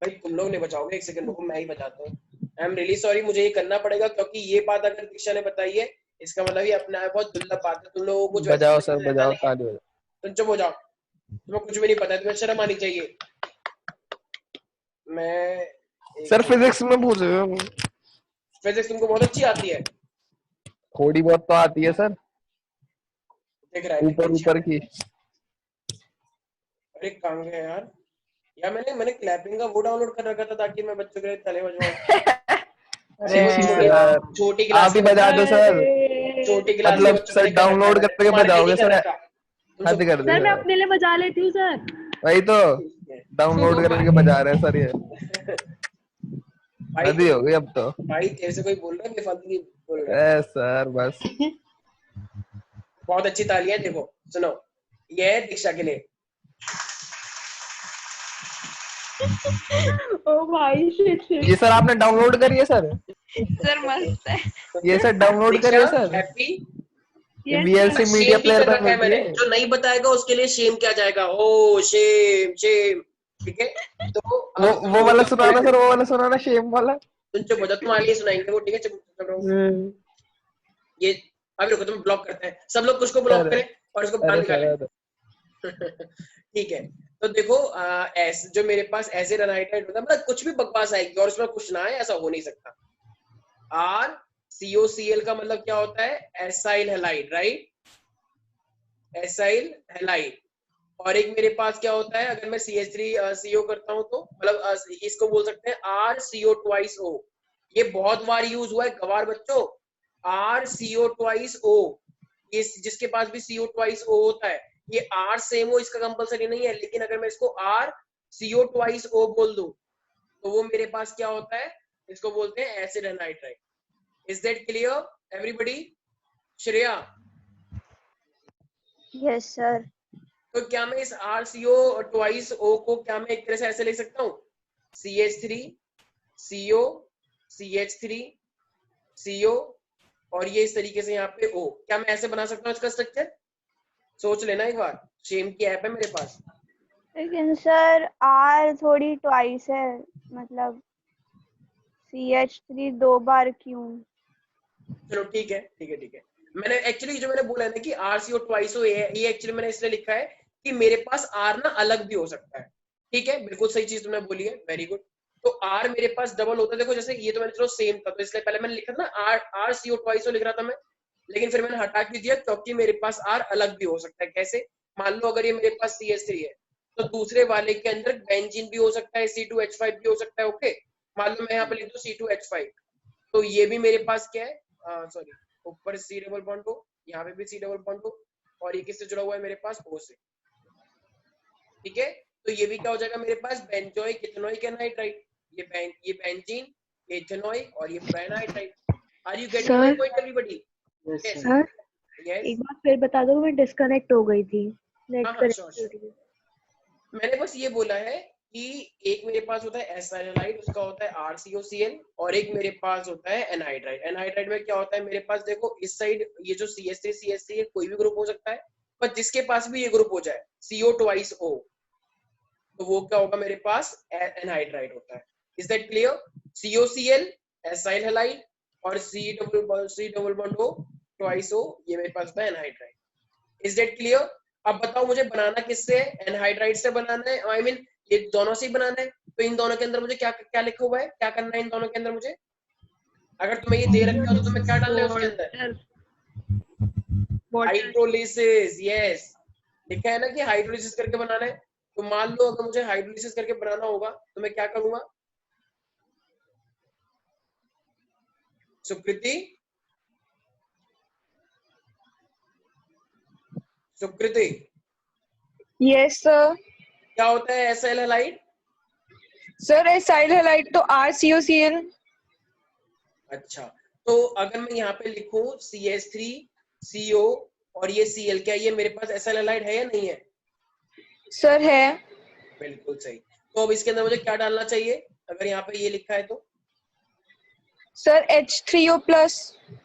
Speaker 1: भाई तुम लोग नहीं बजाओगे, एक सेकंड रुको, मैं ही बजाता हूँ। आई एम रियली सॉरी, मुझे ये करना पड़ेगा, क्योंकि ये बात अगर दीक्षा ने बताई है, इसका मतलब ये अपना है बहुत दुर्लभ बात है। तुम लोगों को
Speaker 7: बजाओ सर, बजाओ ताली बजाओ।
Speaker 1: तुम चुप हो जाओ, तुम्हें कुछ भी नहीं पता है, तुम्हें शर्म आनी चाहिए। मैं
Speaker 7: सर फिजिक्स में पूछ रहे हो?
Speaker 1: फिजिक्स तुमको बहुत अच्छी आती है?
Speaker 7: थोड़ी बहुत तो आती है सर,
Speaker 1: देख रहा है
Speaker 7: ऊपर ऊपर की।
Speaker 1: अरे कहाँ गया यार? यार मैंने क्लैपिंग का वो डाउनलोड कर रखा था ताकि मैं बच्चों के लिए ताली बजवाऊं। छोटी क्लास
Speaker 7: आप ही बजा दो सर,
Speaker 1: छोटी क्लास
Speaker 7: मतलब सर डाउनलोड करके बजाओगे सर? हद कर दी
Speaker 8: सर मैं
Speaker 7: सर।
Speaker 8: अपने लिए बजा लेती हूँ सर.
Speaker 7: वही तो डाउनलोड करके बजा रहे हैं सर ये। हद ही हो गई अब तो।
Speaker 1: भाई तेरे से कोई बोल रहा है बेफालतू की बोल रहा है?
Speaker 7: सर बस।
Speaker 1: बहुत अच्छी तालियां। देखो सुनो, ये है दीक्षा के लिए।
Speaker 8: ओ भाई शिट.
Speaker 7: ये सर आपने डाउनलोड करी है सर?
Speaker 2: सर मस्त है।
Speaker 7: ये सर डाउनलोड करी है sir?
Speaker 1: Happy
Speaker 7: VLC media player पर मिलती
Speaker 1: मैंने
Speaker 7: है।
Speaker 1: जो नहीं बताएगा उसके लिए शेम क्या जाएगा? ओ शेम शेम, ठीक है। तो
Speaker 7: वो वाला सुनाना सर, वो वाला सुनाना, शेम वाला।
Speaker 1: तुम चुप हो जाओ, तुम्हारे लिए सुनाएंगे वो, ठीक है। चुप रहो। ये अभी रुको, तुम ब्लॉक करते हैं, सब लोग कुछ को ब्लॉक करें और इसको बाहर निकालें। ठीक है। तो देखो जो मेरे पास एसिड एनहाइड्राइड होता है, मतलब कुछ भी बकवास आएगी और उसमें कुछ ना आए, ऐसा हो नहीं सकता। RCOCl का मतलब क्या होता है? Acyl halide, right, acyl halide. और एक मेरे पास क्या होता है, अगर मैं CH3CO करता हूं तो मतलब इसको बोल सकते हैं RCO2O। ये बहुत बार यूज हुआ है गवार बच्चों, RCO2O। ये जिसके पास भी CO2O होता है, ये R सेम हो इसका कंपलसरी नहीं है, लेकिन अगर मैं इसको RCO2O बोल दूं तो वो मेरे पास क्या होता है? इसको बोलते हैं acid anhydride. Is that clear everybody? Shreya?
Speaker 3: Yes sir.
Speaker 1: तो क्या मैं इस RCO2O को क्या मैं एक तरह से ऐसे लिख सकता हूँ? CH3CO CH3CO और ये इस तरीके से यहाँ पे O। क्या मैं ऐसे बना सकता हूँ इसका स्ट्रक्चर? सोच लेना एक बार, शेम की ऐप है मेरे पास।
Speaker 3: लेकिन सर R थोड़ी ट्वाइस है, मतलब CH3 2 बार क्यों?
Speaker 1: चलो ठीक है ठीक है ठीक है। मैंने एक्चुअली जो मैंने बोला है ना कि RCO2O ये एक्चुअली मैंने इसलिए लिखा है कि मेरे पास R ना अलग भी हो सकता है, ठीक है। बिल्कुल सही चीज तुमने बोली है, वेरी गुड। तो R मेरे पास डबल होता है। देखो जैसे ये तो मैंने चलो सेम था, तो इसलिए पहले मैंने लिखा था ना RCO2O लिख रहा था मैं, लेकिन फिर मैंने हटा के दिया क्योंकि मेरे पास R अलग भी हो सकता है। कैसे? मान लो अगर ये मेरे पास CH3 है तो दूसरे वाले के अंदर बेंजीन भी हो सकता है, C2H5 भी हो सकता है। ओके, मान लो मैं यहाँ पे लिख दूं C2H5, तो ये भी मेरे पास क्या है, सॉरी, ऊपर C डबल बॉन्ड हो, यहाँ पे भी C डबल बॉन्ड हो, और ये किससे जुड़ा हुआ है मेरे पास, O से। ठीक है, तो ये भी क्या हो जाएगा मेरे पास, बेंजोइक इथेनोइक एनहाइड्राइड। ये बेंजीन, इथेनोइक और ये पूरा anhydride. Are you getting my point everybody?
Speaker 4: Yes,
Speaker 1: Yes.
Speaker 4: sir.
Speaker 8: Sir
Speaker 1: yes,
Speaker 8: एक बार फिर बता दो, मैं डिस्कनेक्ट हो गई थी, नेट
Speaker 1: हाँ,
Speaker 8: कनेक्ट
Speaker 1: sure,
Speaker 8: हो
Speaker 1: sure.
Speaker 8: रही है।
Speaker 1: मैंने बस ये बोला है कि एक मेरे पास होता है एसाइल हैलाइड, उसका होता है RCOCl, और एक मेरे पास होता है एनहाइड्राइड। एनहाइड्राइड में क्या होता है मेरे पास, देखो इस साइड ये जो CH3 CH3 है, कोई भी ग्रुप हो सकता है, पर जिसके पास भी ये ग्रुप हो जाए CO twice O, तो वो क्या होगा मेरे पास, एनहाइड्राइड होता है। Is that clear? COCl acyl halide और C double bond O twice O, ये मेरे पास होता है एनहाइड्राइड। Is that clear? अब बताओ मुझे बनाना किससे है, एनहाइड्राइड से बनाना है, आई मीन ये दोनों से ही बनाना है। तो इन दोनों के अंदर मुझे क्या क्या लिखा हुआ है, क्या करना है इन दोनों के अंदर मुझे? अगर तुम्हें ये दे रखा हो तो तुम्हें क्या डालना है उसके अंदर?
Speaker 8: Water
Speaker 1: hydrolysis. यस, लिखा है ना कि हाइड्रोलिसिस करके बनाना है। तो मान लो अगर मुझे हाइड्रोलिसिस करके बनाना होगा तो मैं क्या करूंगा? सुकृति, सुकृति,
Speaker 9: यस सर।
Speaker 1: क्या होता है acyl halide?
Speaker 9: Sir acyl halide तो RCOCl।
Speaker 1: अच्छा, तो अगर मैं यहाँ पे लिखूं CH3 CO और ये Cl, क्या ये मेरे पास एसाइल हैलाइड है या नहीं है?
Speaker 9: सर है।
Speaker 1: बिल्कुल सही। तो अब इसके अंदर मुझे क्या डालना चाहिए अगर यहाँ पे ये लिखा है तो?
Speaker 9: Sir H3O plus.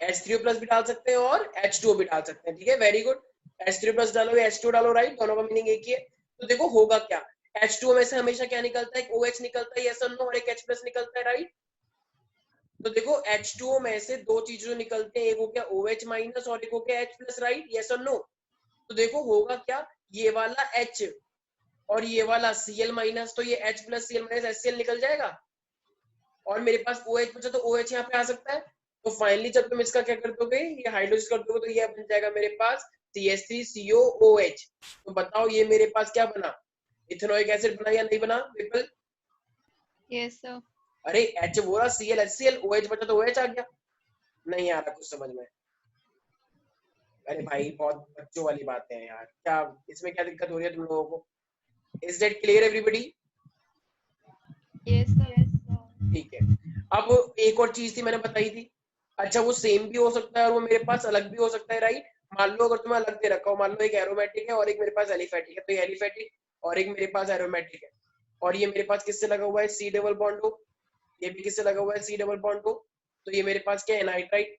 Speaker 1: H3O+ भी डाल सकते हैं और H2O भी डाल सकते हैं। ठीक है, वेरी गुड। H3O+ डालो या H2O डालो, राइट, दोनों का मीनिंग एक ही है। तो देखो होगा क्या, H2O में से हमेशा क्या निकलता है, एक OH निकलता है, यस और नो, और एक H+ निकलता है, राइट। तो देखो H2O में से दो चीजें जो निकलते हैं, एक हो गया OH- और एक हो गया H+, राइट, यस और नो। तो देखो होगा क्या, ये वाला H और ये वाला Cl-, तो ये H+ Cl- HCl निकल जाएगा, और मेरे पास OH बचा तो OH यहाँ पे आ सकता है। तो फाइनली जब तुम इसका क्या कर दोगे, ये हाइड्रोलिसिस कर दोगे, तो ये बन जाएगा मेरे पास CH3COOH। तो बताओ ये मेरे पास क्या बना, इथेनोइक एसिड बना या नहीं बना विपुल?
Speaker 2: Yes sir.
Speaker 1: अरे H बोला, Cl HCl, OH बचा तो OH आ गया। नहीं आ रहा कुछ समझ में? अरे भाई बहुत बच्चों वाली बातें हैं यार, क्या इसमें क्या दिक्कत हो रही है तुम लोगों को? Is that clear everybody?
Speaker 2: Yes sir.
Speaker 1: ठीक है, अब एक और चीज थी मैंने बताई थी। अच्छा, वो सेम भी हो सकता है और वो मेरे पास अलग भी हो सकता है, राइट। मान लो अगर तुम्हें अलग दे रखा हो, मान लो एक एरोमेटिक है और एक मेरे पास एलिफेटिक है, तो ये एलिफेटिक और एक मेरे पास एरोमेटिक है, और ये मेरे पास किससे लगा हुआ है, C डबल बॉन्ड हो, ये भी किससे लगा हुआ है, C डबल बॉन्ड हो, तो ये मेरे पास क्या है, एनहाइड्राइड।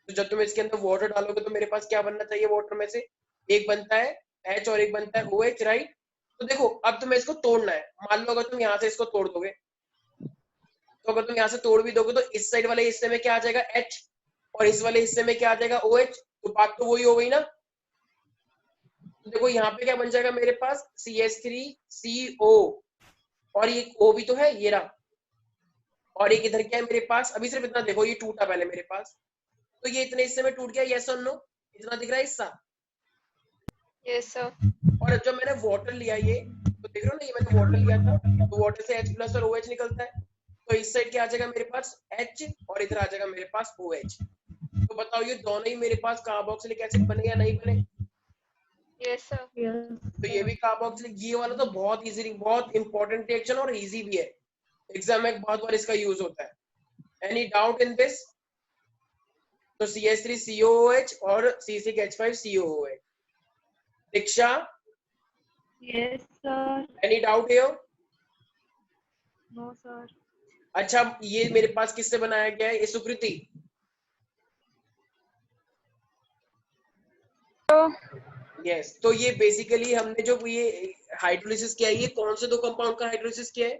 Speaker 1: तो जब तुम इसके अंदर वाटर डालोगे तो मेरे पास क्या बनना चाहिए, वाटर में से एक बनता है H और एक बनता है OH, राइट। तो देखो अब तुम्हें इसको तोड़ना है। मान लो अगर तुम यहाँ से इसको तोड़ दोगे, तो अगर तुम यहाँ से तोड़ भी दोगे तो इस साइड वाले हिस्से में क्या आ जाएगा, H, और इस वाले हिस्से में क्या आ जाएगा, OH। तो बात तो वही हो गई ना। तो देखो यहाँ पे क्या बन जाएगा मेरे पास, CH3CO, और ये O भी तो है, ये रहा, और एक इधर क्या है मेरे पास, अभी सिर्फ इतना देखो, ये टूटा पहले मेरे पास, तो ये इतने हिस्से में टूट गया, यस और नो, इतना दिख रहा है हिस्सा।
Speaker 2: Yes sir.
Speaker 1: और जब मैंने वाटर लिया ये, तो देख रहे हो ना, ये मैंने वाटर लिया था, तो वाटर से H+ और OH निकलता है, तो इस साइड क्या आ जाएगा मेरे पास, H, और इधर आ जाएगा मेरे पास OH। तो बताओ ये दोनों ही मेरे पास कार्बोक्सिलिक एसिड बने या नहीं बने?
Speaker 2: Yes sir.
Speaker 1: तो ये भी कार्बोक्सिलिक, ये वाला तो बहुत इजीली, बहुत इंपॉर्टेंट रिएक्शन और इजी भी है, एग्जाम में बहुत बार इसका यूज होता है। Any doubt in this? तो CH3COOH और C6H5COOH। Deeksha,
Speaker 8: yes sir.
Speaker 1: Any doubt here?
Speaker 8: No sir.
Speaker 1: अच्छा, ये मेरे पास किससे बनाया गया है, ये सुकृति? यस, तो ये बेसिकली हमने जो ये हाइड्रोलिसिस किया है, ये कौन से दो कंपाउंड का हाइड्रोलिसिस किया है?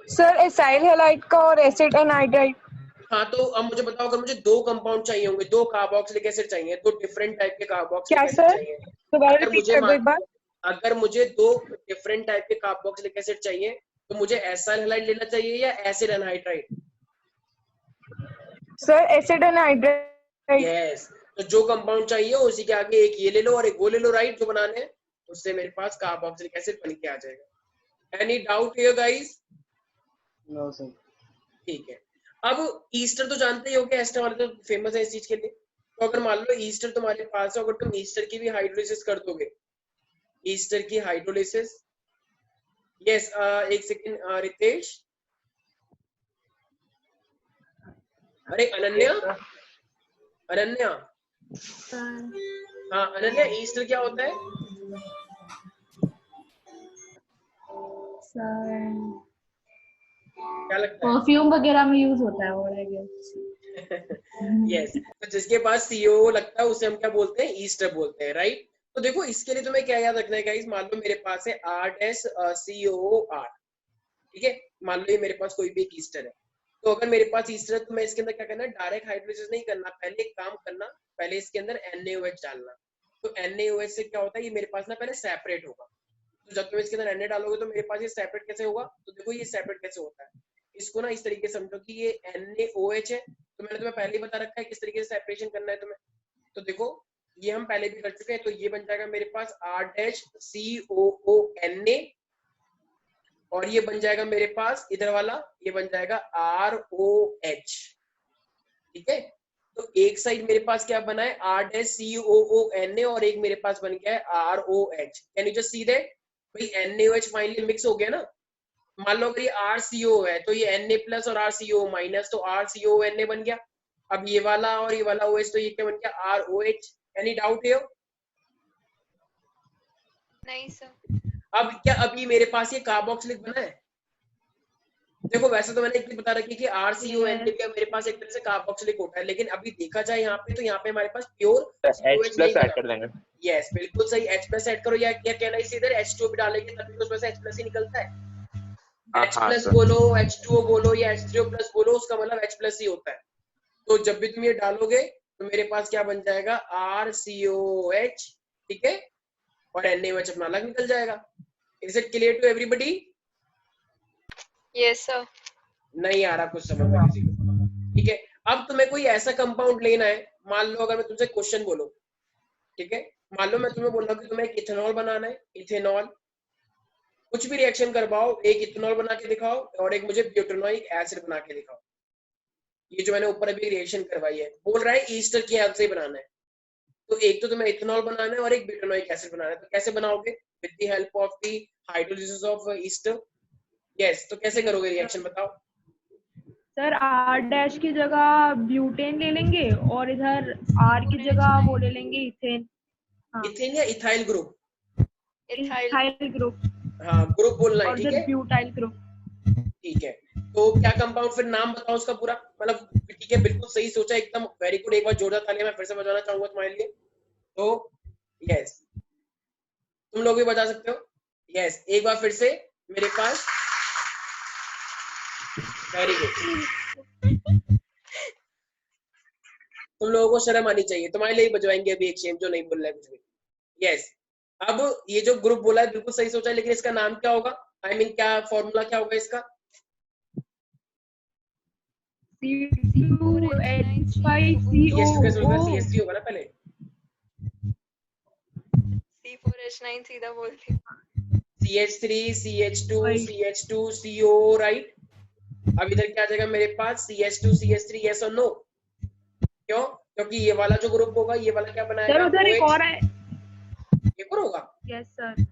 Speaker 9: सर एसाइल हैलाइड का और एसिड एनहाइड्राइड।
Speaker 1: हाँ, तो अब मुझे बताओ, अगर मुझे दो कंपाउंड चाहिए होंगे, दो कार्बोक्सिलिक एसिड चाहिए, दो डिफरेंट टाइप के कार्बोक्सिलिक
Speaker 9: क्या
Speaker 1: एसिड
Speaker 9: सर?
Speaker 1: चाहिए,
Speaker 9: दोबारा
Speaker 1: अगर
Speaker 9: रिपीट
Speaker 1: मुझे
Speaker 9: कर दो एक बार।
Speaker 1: अगर मुझे दो डिफरेंट टाइप के कार्बोक्सिलिक एसिड चाहिए, तो मुझे एसाइल हैलाइड लेना चाहिए या acid anhydride?
Speaker 9: Sir acid anhydride.
Speaker 1: Yes, तो जो कंपाउंड चाहिए उसी के आगे एक ये ले लो और एक वो ले लो, राइट, जो बनाने हैं। उससे मेरे पास कार्बोक्सिलिक एसिड बन के आ जाएगा। Any doubt here guys?
Speaker 4: No sir.
Speaker 1: ठीक है। अब ईस्टर तो जानते ही हो कि एस्टर वाले तो फेमस है इस चीज के लिए। तो अगर मान लो ईस्टर तुम्हारे पास है, अगर तुम ईस्टर की भी हाइड्रोलिसिस कर दोगे, ईस्टर की हाइड्रोलिसिस, यस एक सेकंड रितेश, अरे अनन्या, अनन्या, हाँ अनन्या, ईस्टर क्या होता है? क्या लगता है?
Speaker 8: परफ्यूम वगैरह में यूज होता है वो, आई गेस।
Speaker 1: यस, तो जिसके पास CO लगता है उसे हम क्या बोलते हैं? ईस्टर बोलते हैं, राइट? तो देखो इसके लिए तुम्हें क्या याद रखना है गाइस, मान लो मेरे पास है R-COOR, ठीक है, मान लो ये मेरे पास कोई भी एक ईस्टर है। तो अगर मेरे पास ईस्टर है तो मैं इसके अंदर क्या करना है? डायरेक्ट हाइड्रोलिसिस नहीं करना, पहले एक काम करना, पहले इसके अंदर NaOH डालना। तो NaOH से क्या होता है, ये मेरे पास ना पहले सेपरेट होगा। तो जब तुम इसके अंदर Na डालोगे तो मेरे पास ये सेपरेट कैसे होगा? तो देखो ये सेपरेट कैसे होता है, इसको ना इस तरीके से समझो कि ये NaOH है, तो मैंने तुम्हें पहले ही बता रखा है किस तरीके से सेपरेशन करना है तुम्हें। तो देखो ये हम पहले भी कर चुके हैं, तो ये बन जाएगा मेरे पास R-COONA, और ये बन जाएगा मेरे पास इधर वाला, ये बन जाएगा ROH, ठीक है। तो एक साइड मेरे पास क्या बना है? R-COONA, और एक मेरे पास बन गया है ROH। Can you just see that? भाई NaOH फाइनली मिक्स हो गया ना। मान लो अगर ये RCO है तो ये Na प्लस और RCO माइनस, तो RCONA बन गया। अब ये वाला और ये वाला OH, तो ये क्या बन गया? ROH। एनी डाउट है?
Speaker 2: नहीं सर।
Speaker 1: अब क्या अभी मेरे पास ये कार्बोक्सिलिक बना है? देखो वैसे तो मैंने एक चीज बता रखी कि RCONA का मेरे पास एक तरह से कार्बोक्सिलिक होता है, लेकिन अभी देखा जाए यहाँ पे तो यहाँ पे हमारे पास प्योर
Speaker 6: H प्लस ऐड कर देंगे।
Speaker 1: यस बिल्कुल सही, H प्लस ऐड करो, या क्या कहना है इधर H2O भी डालेंगे तभी तो उसमें से H प्लस ही निकलता है। H
Speaker 6: हाँ
Speaker 1: प्लस
Speaker 6: सर।
Speaker 1: बोलो, H2O बोलो या H3O प्लस बोलो, उसका मतलब H प्लस ही होता है। तो जब भी तुम ये डालोगे तो मेरे पास क्या बन जाएगा? RCOH, ठीक है, और NaOH अपना अलग निकल जाएगा। Is it clear to everybody?
Speaker 2: Yes sir.
Speaker 1: नहीं आ रहा कुछ समझ में किसी को? ठीक है, अब तुम्हें कोई ऐसा कंपाउंड लेना है, मान लो अगर मैं तुमसे क्वेश्चन बोलूं, ठीक है, मान लो मैं तुम्हें बोल रहा हूँ कि तुम्हें एक इथेनॉल बनाना है, इथेनॉल, कुछ भी रिएक्शन करवाओ, एक इथेनॉल बना के दिखाओ और एक मुझे ब्यूटेनोइक एसिड बना के दिखाओ। ये जो मैंने ऊपर अभी रिएक्शन करवाई है, बोल रहा है ईस्टर की हेल्प से बनाना है, तो एक तो तुम्हें इथेनॉल बनाना है और एक ब्यूटेनोइक एसिड बनाना है। तो कैसे बनाओगे? With the help of the hydrolysis of Easter. Yes, तो कैसे करोगे रिएक्शन बताओ?
Speaker 8: सर R' की जगह ब्यूटेन ले लेंगे और इधर R की जगह वो ले लेंगे इथेन। हाँ।
Speaker 1: इथेन या इथाइल ग्रुप?
Speaker 8: इथाइल ग्रुप
Speaker 1: हाँ ग्रुप बोलना है,
Speaker 8: और
Speaker 1: ठीक
Speaker 8: इधर
Speaker 1: है,
Speaker 8: ब्यूटाइल ग्रुप।
Speaker 1: ठीक है। तो क्या कंपाउंड, फिर नाम बताओ उसका पूरा, मतलब ठीक है, बिल्कुल सही सोचा, एकदम वेरी गुड। एक बार जोरदार तालियां मैं फिर से बजाना चाहूंगा तुम्हारे लिए। तो यस, तुम लोग भी बजा सकते हो। यस, एक बार फिर से मेरे पास, वेरी गुड। तुम लोगों को शर्म आनी चाहिए, तुम्हारे लिए बजवाएंगे अभी एक शेम जो नहीं बोल रहा है कुछ भी। यस, अब ये जो ग्रुप बोला है बिल्कुल सही सोचा है, लेकिन इसका नाम क्या होगा? आई मीन क्या फॉर्मूला क्या होगा इसका? CH3 होगा ना पहले।
Speaker 2: C4H9 सीधा बोलती।
Speaker 1: CH3 CH2 CH2 CO, right. अब इधर क्या आ जाएगा मेरे पास? CH2 CH3, यस और नो? क्यों? क्योंकि ये वाला जो ग्रुप होगा, ये वाला क्या बनाएगा?
Speaker 8: सर उधर एक और है।
Speaker 1: एक और होगा?
Speaker 8: Yes sir.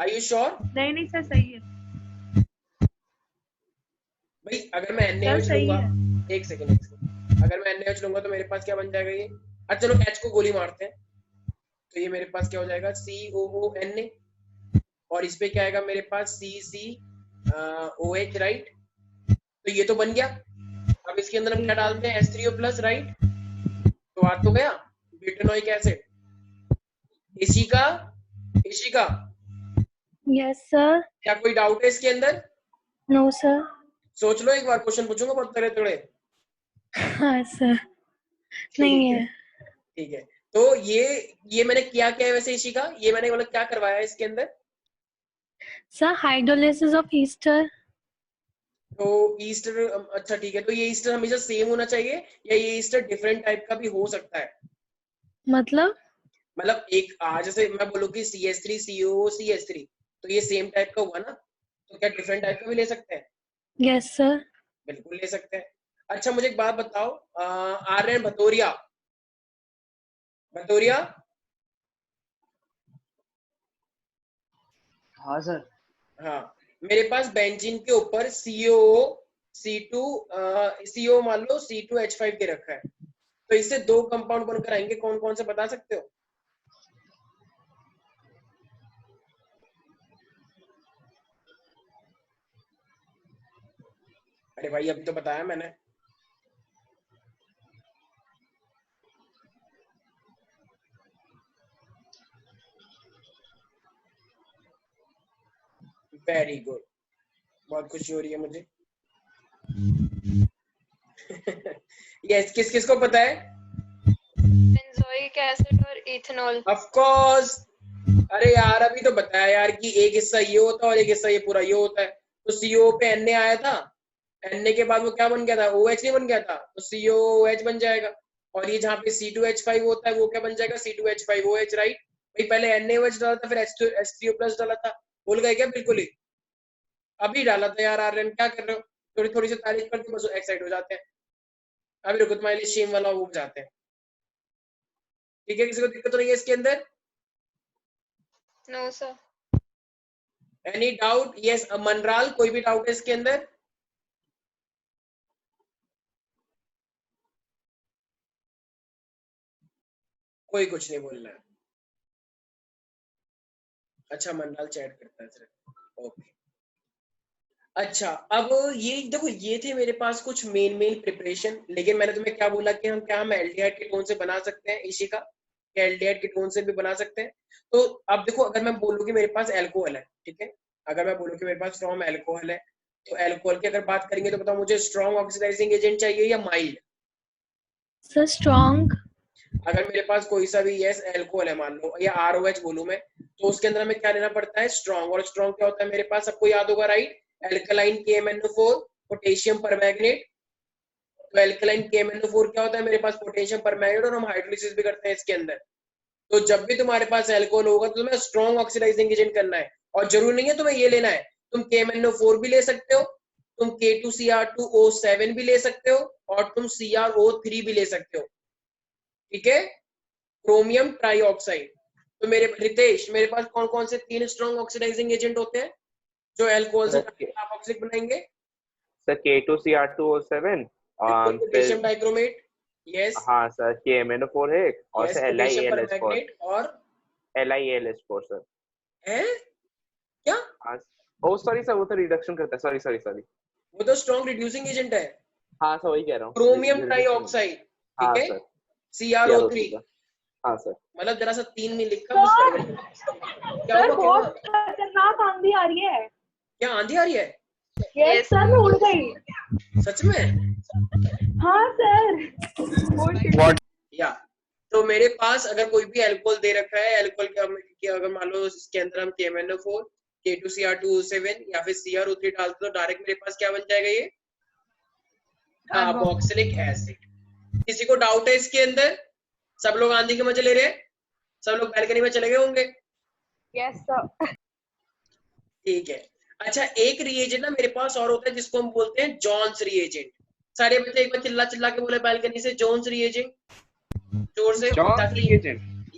Speaker 1: Are you sure?
Speaker 8: नहीं सर, सही है
Speaker 1: भाई अगर मैं NaOH लूंगा, एक सेकंड, अगर मैं NaOH लूंगा तो मेरे पास क्या बन जाएगा ये? अच्छा चलो H को गोली मारते हैं, तो ये मेरे पास क्या हो जाएगा? COONA, और इस पे क्या आएगा मेरे पास? CCOH, right. तो ये तो बन गया। अब इसके अंदर हम क्या डालते हैं? H3O plus, right. तो आ तो गया butanoic acid. Ishika, Ishika,
Speaker 5: Yes, sir.
Speaker 1: क्या कोई डाउट है इसके अंदर?
Speaker 5: No, sir.
Speaker 1: सोच लो, एक बार क्वेश्चन पूछूंगा बहुत तगड़े तगड़े।
Speaker 5: हाँ sir. नहीं है.
Speaker 1: ठीक है, तो ये मैंने क्या है वैसे इशिका, ये मैंने मतलब क्या करवाया है इसके अंदर?
Speaker 5: Sir, hydrolysis of ester.
Speaker 1: तो ईस्टर, अच्छा ठीक है, तो ये ईस्टर हमेशा सेम होना चाहिए या ये ईस्टर डिफरेंट टाइप का भी हो सकता है?
Speaker 5: मतलब?
Speaker 1: मतलब एक जैसे मैं बोलूँ कि CH3 COO CH3, तो ये सेम टाइप का हुआ ना, तो क्या डिफरेंट टाइप का भी ले सकते हैं?
Speaker 5: Yes, sir.
Speaker 1: बिल्कुल ले सकते हैं। अच्छा मुझे एक बात बताओ, आर्यन भतौरिया, भतौरिया
Speaker 4: हाँ सर।
Speaker 1: हाँ, मेरे पास बेंजीन के ऊपर COO C2 CO मान लो C2H5 के रखा है, तो इससे 2 कंपाउंड बनकर आएंगे, कौन कौन से बता सकते हो? अरे भाई अभी तो बताया मैंने। वेरी गुड, बहुत खुशी हो रही है मुझे। यस, किस किस को पता है?
Speaker 2: बेंजोइक एसिड और इथेनॉल।
Speaker 1: Of course. अरे यार अभी तो बताया यार कि एक हिस्सा ये होता है और एक हिस्सा ये पूरा ये होता है, तो CO पे Na आया था, Na के बाद वो क्या बन गया था? OH नहीं बन गया था, तो COOH बन जाएगा। और ये जहाँ पे C2H5 होता है वो क्या बन जाएगा? C2H5OH, right? भाई पहले NaOH डाला था, फिर H3O+ डाला था, भूल गए क्या? बिल्कुल ही अभी डाला था यार। आर्यन क्या कर रहे हो? थोड़ी थोड़ी सी तारीफ करके बस एक्साइट हो जाते हैं। अभी रुको, तुम्हारे लिए शेम वाला वो जाते हैं, ठीक है? किसी को दिक्कत तो नहीं है इसके अंदर?
Speaker 2: No sir.
Speaker 1: Any doubt? Yes Manral, कोई भी डाउट है इसके अंदर? कोई कुछ नहीं बोल रहा है। अच्छा मनराल चैट करता है सिर्फ, ओके। अच्छा अब ये देखो, ये थे मेरे पास कुछ मेन प्रिपरेशन, लेकिन मैंने तुम्हें क्या बोला कि हम एल्डिहाइड कीटोन से बना सकते हैं इशिका, एल्डिहाइड कीटोन से भी बना सकते हैं। तो अब देखो, अगर मैं बोलूँ कि मेरे पास एल्कोहल है, ठीक है, अगर मैं बोलूँ कि मेरे पास फ्रॉम एल्कोहल है, तो एल्कोहल की अगर बात करेंगे तो बताओ मुझे स्ट्रॉन्ग ऑक्सीडाइजिंग एजेंट चाहिए या माइल्ड?
Speaker 5: Sir, strong.
Speaker 1: अगर मेरे पास कोई सा भी यस एल्कोहल है मान लो, या ROH बोलूं मैं, तो उसके अंदर हमें क्या लेना पड़ता है? स्ट्रॉन्ग। और स्ट्रॉन्ग क्या होता है मेरे पास? सबको याद होगा, right? Alkaline KMnO4 potassium permanganate. तो एल्कलाइन KMnO4 क्या होता है मेरे पास? पोटेशियम परमैंगनेट, और हम हाइड्रोलिसिस भी करते हैं इसके अंदर। तो जब भी तुम्हारे पास एल्कोहल होगा तो तुम्हें स्ट्रॉन्ग ऑक्सीडाइजिंग एजेंट करना है, और जरूरी नहीं है तुम्हें ये लेना है, तुम KMnO4 भी ले सकते हो, तुम K2Cr2O7 भी ले सकते हो, और तुम CrO3 भी ले सकते हो, ठीक है? Chromium trioxide. तो मेरे रितेश, मेरे पास कौन कौन से 3 स्ट्रॉन्ग ऑक्सीडाइजिंग एजेंट होते हैं जो अल्कोहल से कार्बोक्सिलिक बनाएंगे?
Speaker 6: सर K2Cr2O7 फिर
Speaker 1: पोटेशियम डाइक्रोमेट, यस।
Speaker 6: हाँ सर KMnO4 है एक, और
Speaker 1: yes,
Speaker 6: sir
Speaker 1: potassium
Speaker 6: LiAlS4
Speaker 1: permanganate और
Speaker 6: LiAlS4 सर।
Speaker 1: है क्या?
Speaker 6: हाँ ओ सॉरी सर, वो तो रिडक्शन करता है, सॉरी सॉरी सॉरी।
Speaker 1: वो तो स्ट्रॉन्ग रिड्यूसिंग एजेंट है।
Speaker 6: हाँ सर वही कह रहा हूँ,
Speaker 1: क्रोमियम ट्राइऑक्साइड,
Speaker 6: हाँ
Speaker 1: ठीक है,
Speaker 6: सर
Speaker 1: CrO3।
Speaker 6: हाँ सर।
Speaker 1: मतलब जरा सा 3 नहीं लिखा मुझे। क्या
Speaker 8: सर
Speaker 1: हुआ?
Speaker 8: बहुत खतरनाक आंधी आ रही है।
Speaker 1: क्या आंधी आ रही है?
Speaker 8: यस सर, मैं उड़ गई।
Speaker 1: सच में?
Speaker 8: हाँ सर।
Speaker 7: What?
Speaker 1: या तो मेरे पास अगर कोई भी अल्कोहल दे रखा है, अल्कोहल के अगर मान लो इसके अंदर हम KMnO4 K2Cr2O7 या फिर CrO3 डालते तो डायरेक्ट मेरे पास क्या बन जाएगा? ये कार्बोक्सिलिक एसिड। किसी को डाउट है इसके अंदर? सब लोग आंधी के मजे ले रहे हैं? सब लोग बैल्कनी में चले गए होंगे?
Speaker 8: Yes sir.
Speaker 1: ठीक है। अच्छा एक रिएजेंट ना मेरे पास और होता है जिसको हम बोलते हैं जॉन्स रिएजेंट। सारे बच्चे एक बार चिल्ला चिल्ला के बोले बैल्कनी से, जॉन्स रिएजेंट, जोर से, ताकि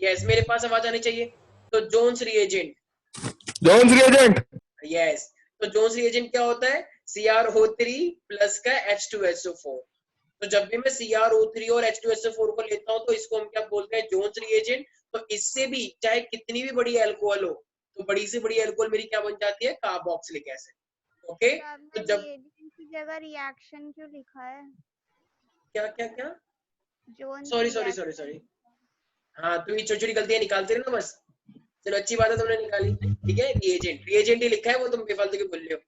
Speaker 1: यस मेरे पास आवाज आनी चाहिए। तो Jones reagent,
Speaker 7: Jones reagent.
Speaker 1: Yes. तो जोन्स रिएजेंट क्या होता है? CrO3 प्लस का H2SO4। तो जब भी मैं CrO3 और H2SO4 को लेता हूं तो इसको हम क्या बोलते हैं? Jones reagent. तो इससे भी चाहे कितनी भी बड़ी अल्कोहल हो, तो बड़ी से बड़ी अल्कोहल मेरी क्या बन जाती है? Carboxylic acid. ओके, तो जब
Speaker 3: रिएजेंट की जगह रिएक्शन क्यों लिखा है?
Speaker 1: क्या क्या क्या?
Speaker 3: Jones
Speaker 1: sorry sorry sorry sorry, हाँ तुम ये छोटी छोटी गलतियां निकालते रहे ना बस। चलो अच्छी बात है तुमने निकाली, ठीक है। रिएजेंट ही लिखा है, वो तुम बेफालतू के भूल रहे हो।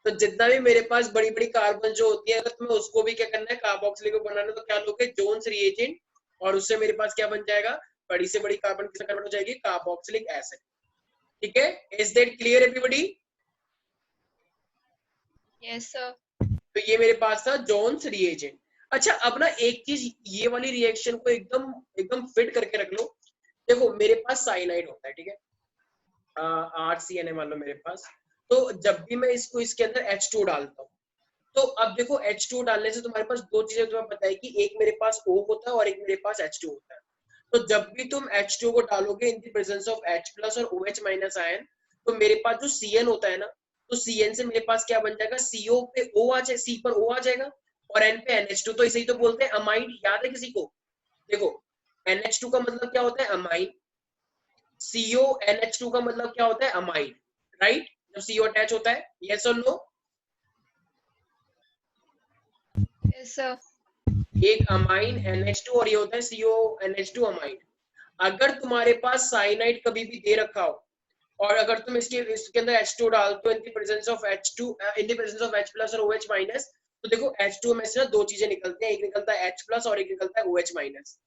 Speaker 1: तो जितना भी मेरे पास बड़ी बड़ी कार्बन जो होती है, अगर तुम्हें उसको भी क्या करना है? कार्बोक्सिलिक को बनाना, तो क्या लोगे? जोन्स रिएजेंट, और उससे मेरे पास क्या बन जाएगा? बड़ी से बड़ी कार्बन किसमें कन्वर्ट हो जाएगी? कार्बोक्सिलिक एसिड, ठीक है। Is that clear everybody?
Speaker 2: Yes sir.
Speaker 1: तो ये मेरे पास था जोन्स रिएजेंट। अच्छा अब ना एक चीज, ये वाली रिएक्शन को एकदम एकदम फिट करके रख लो देखो मेरे पास साइनाइड होता है, ठीक है, RCN मान लो मेरे पास, तो जब भी मैं इसको इसके अंदर H2 डालता हूँ, तो अब देखो H2 डालने से तुम्हारे पास दो चीजें तुम्हें पता है कि एक मेरे पास O होता है और एक मेरे पास H2 होता है। तो जब भी तुम H2 को डालोगे in the presence of H plus और OH माइनस आयन, तो मेरे पास जो CN होता है ना, तो CN से मेरे पास क्या बन जाएगा, CO पे O आ जाए, C पर O आ जाएगा और N पे NH2, तो इसे ही तो बोलते हैं अमाइड। याद है किसी को? देखो NH2 का मतलब क्या होता है, अमाइड। CO NH2 का मतलब क्या होता है, अमाइड, राइट? जब CO अटैच होता है, यस और नो?
Speaker 2: Yes sir.
Speaker 1: एक अमाइन NH2 और ये होता है CONH2 अमाइन। अगर तुम्हारे पास साइनाइड कभी भी दे रखा हो और अगर तुम इसके अंदर H2 डालते हो in the presence of H2 in the presence of H plus और OH माइनस, तो देखो H2 में से ना दो चीजें निकलती हैं, एक निकलता है H प्लस और एक निकलता है OH माइनस।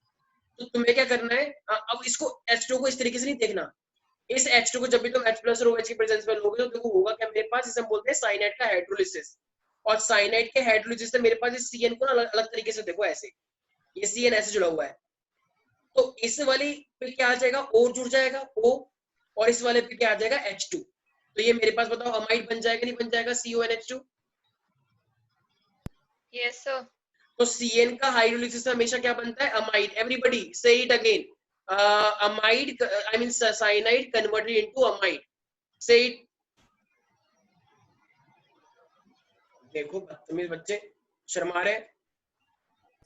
Speaker 1: तो तुम्हें क्या करना है, अब इसको H2 को इस तरीके से नहीं देखना, इस H2 को जब भी तुम H प्लस और OH की प्रेजेंस में लोगे तो देखो होगा क्या मेरे पास, इसे हम बोलते हैं साइनाइड का हाइड्रोलिसिस। और साइनाइड के हाइड्रोलिसिस से मेरे पास इस CN को ना अलग अलग तरीके से देखो, ऐसे ये CN ऐसे जुड़ा हुआ है, तो इस वाली पे क्या आ जाएगा, O जुड़ जाएगा O, और इस वाले पे क्या आ जाएगा H2। तो ये मेरे पास बताओ अमाइड बन जाएगा नहीं बन जाएगा, CONH2?
Speaker 2: Yes sir.
Speaker 1: तो CN का हाइड्रोलिसिस हमेशा क्या बनता है, अमाइड। एवरीबॉडी से it again, amide I mean cyanide converted into amide, से इट। देखो बदतमीज बच्चे शर्मा रहे।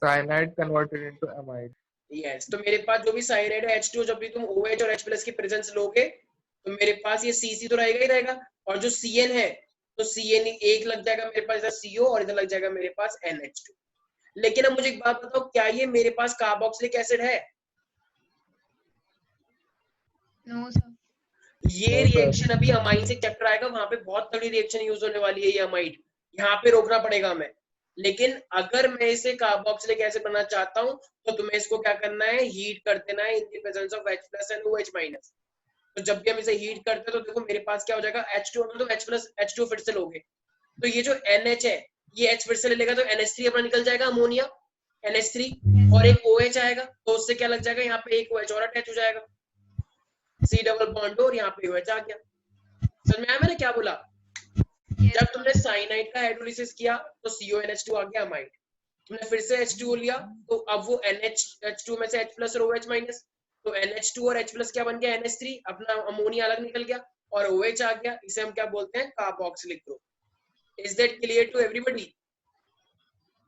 Speaker 7: Cyanide converted into amide.
Speaker 1: Yes, तो मेरे पास जो भी साइनाइड है H2, जब भी तुम OH और H प्लस की प्रेजेंस लोगे तो मेरे पास ये CC तो रहेगा ही रहेगा, और जो CN है तो CN एक लग जाएगा मेरे पास इधर CO और इधर लग जाएगा मेरे पास NH2। लेकिन अब मुझे एक बात बताओ, क्या ये मेरे पास कार्बोक्सिलिक एसिड है?
Speaker 2: No sir.
Speaker 1: ये
Speaker 7: No, sir.
Speaker 1: रिएक्शन अभी अमाइन से चैप्टर आएगा, वहां पे बहुत तगड़ी रिएक्शन यूज होने वाली है ये अमाइड, यहाँ पे रोकना पड़ेगा हमें। लेकिन अगर मैं इसे कार्बोक्सिलिक एसिड बनाना चाहता हूँ तो तुम्हें इसको क्या करना है, हीट कर देना है in the presence of H plus and OH minus. तो जब भी हम इसे हीट करते हैं तो देखो मेरे पास क्या हो जाएगा, H2 में तो H प्लस H2 फिर से लोगे, तो ये जो NH है ये H फिर से ले लेगा तो NH3 अपना निकल जाएगा, अमोनिया NH3, और एक OH आएगा तो उससे क्या लग जाएगा, यहाँ पे एक OH और अटैच हो जाएगा, C डबल बॉन्ड और यहाँ पे OH आ गया। समझ में आया मैंने क्या बोला? जब तुमने साइनाइड का हाइड्रोलिसिस किया तो CONH2 आ गया अमाइड, तुमने फिर से H2 लिया तो अब वो H2 में से H प्लस और OH माइनस, तो NH2 और H प्लस क्या बन गया, NH3, अपना अमोनिया अलग निकल गया और OH आ गया, इसे हम क्या बोलते हैं, carboxylic group. Is that clear to everybody?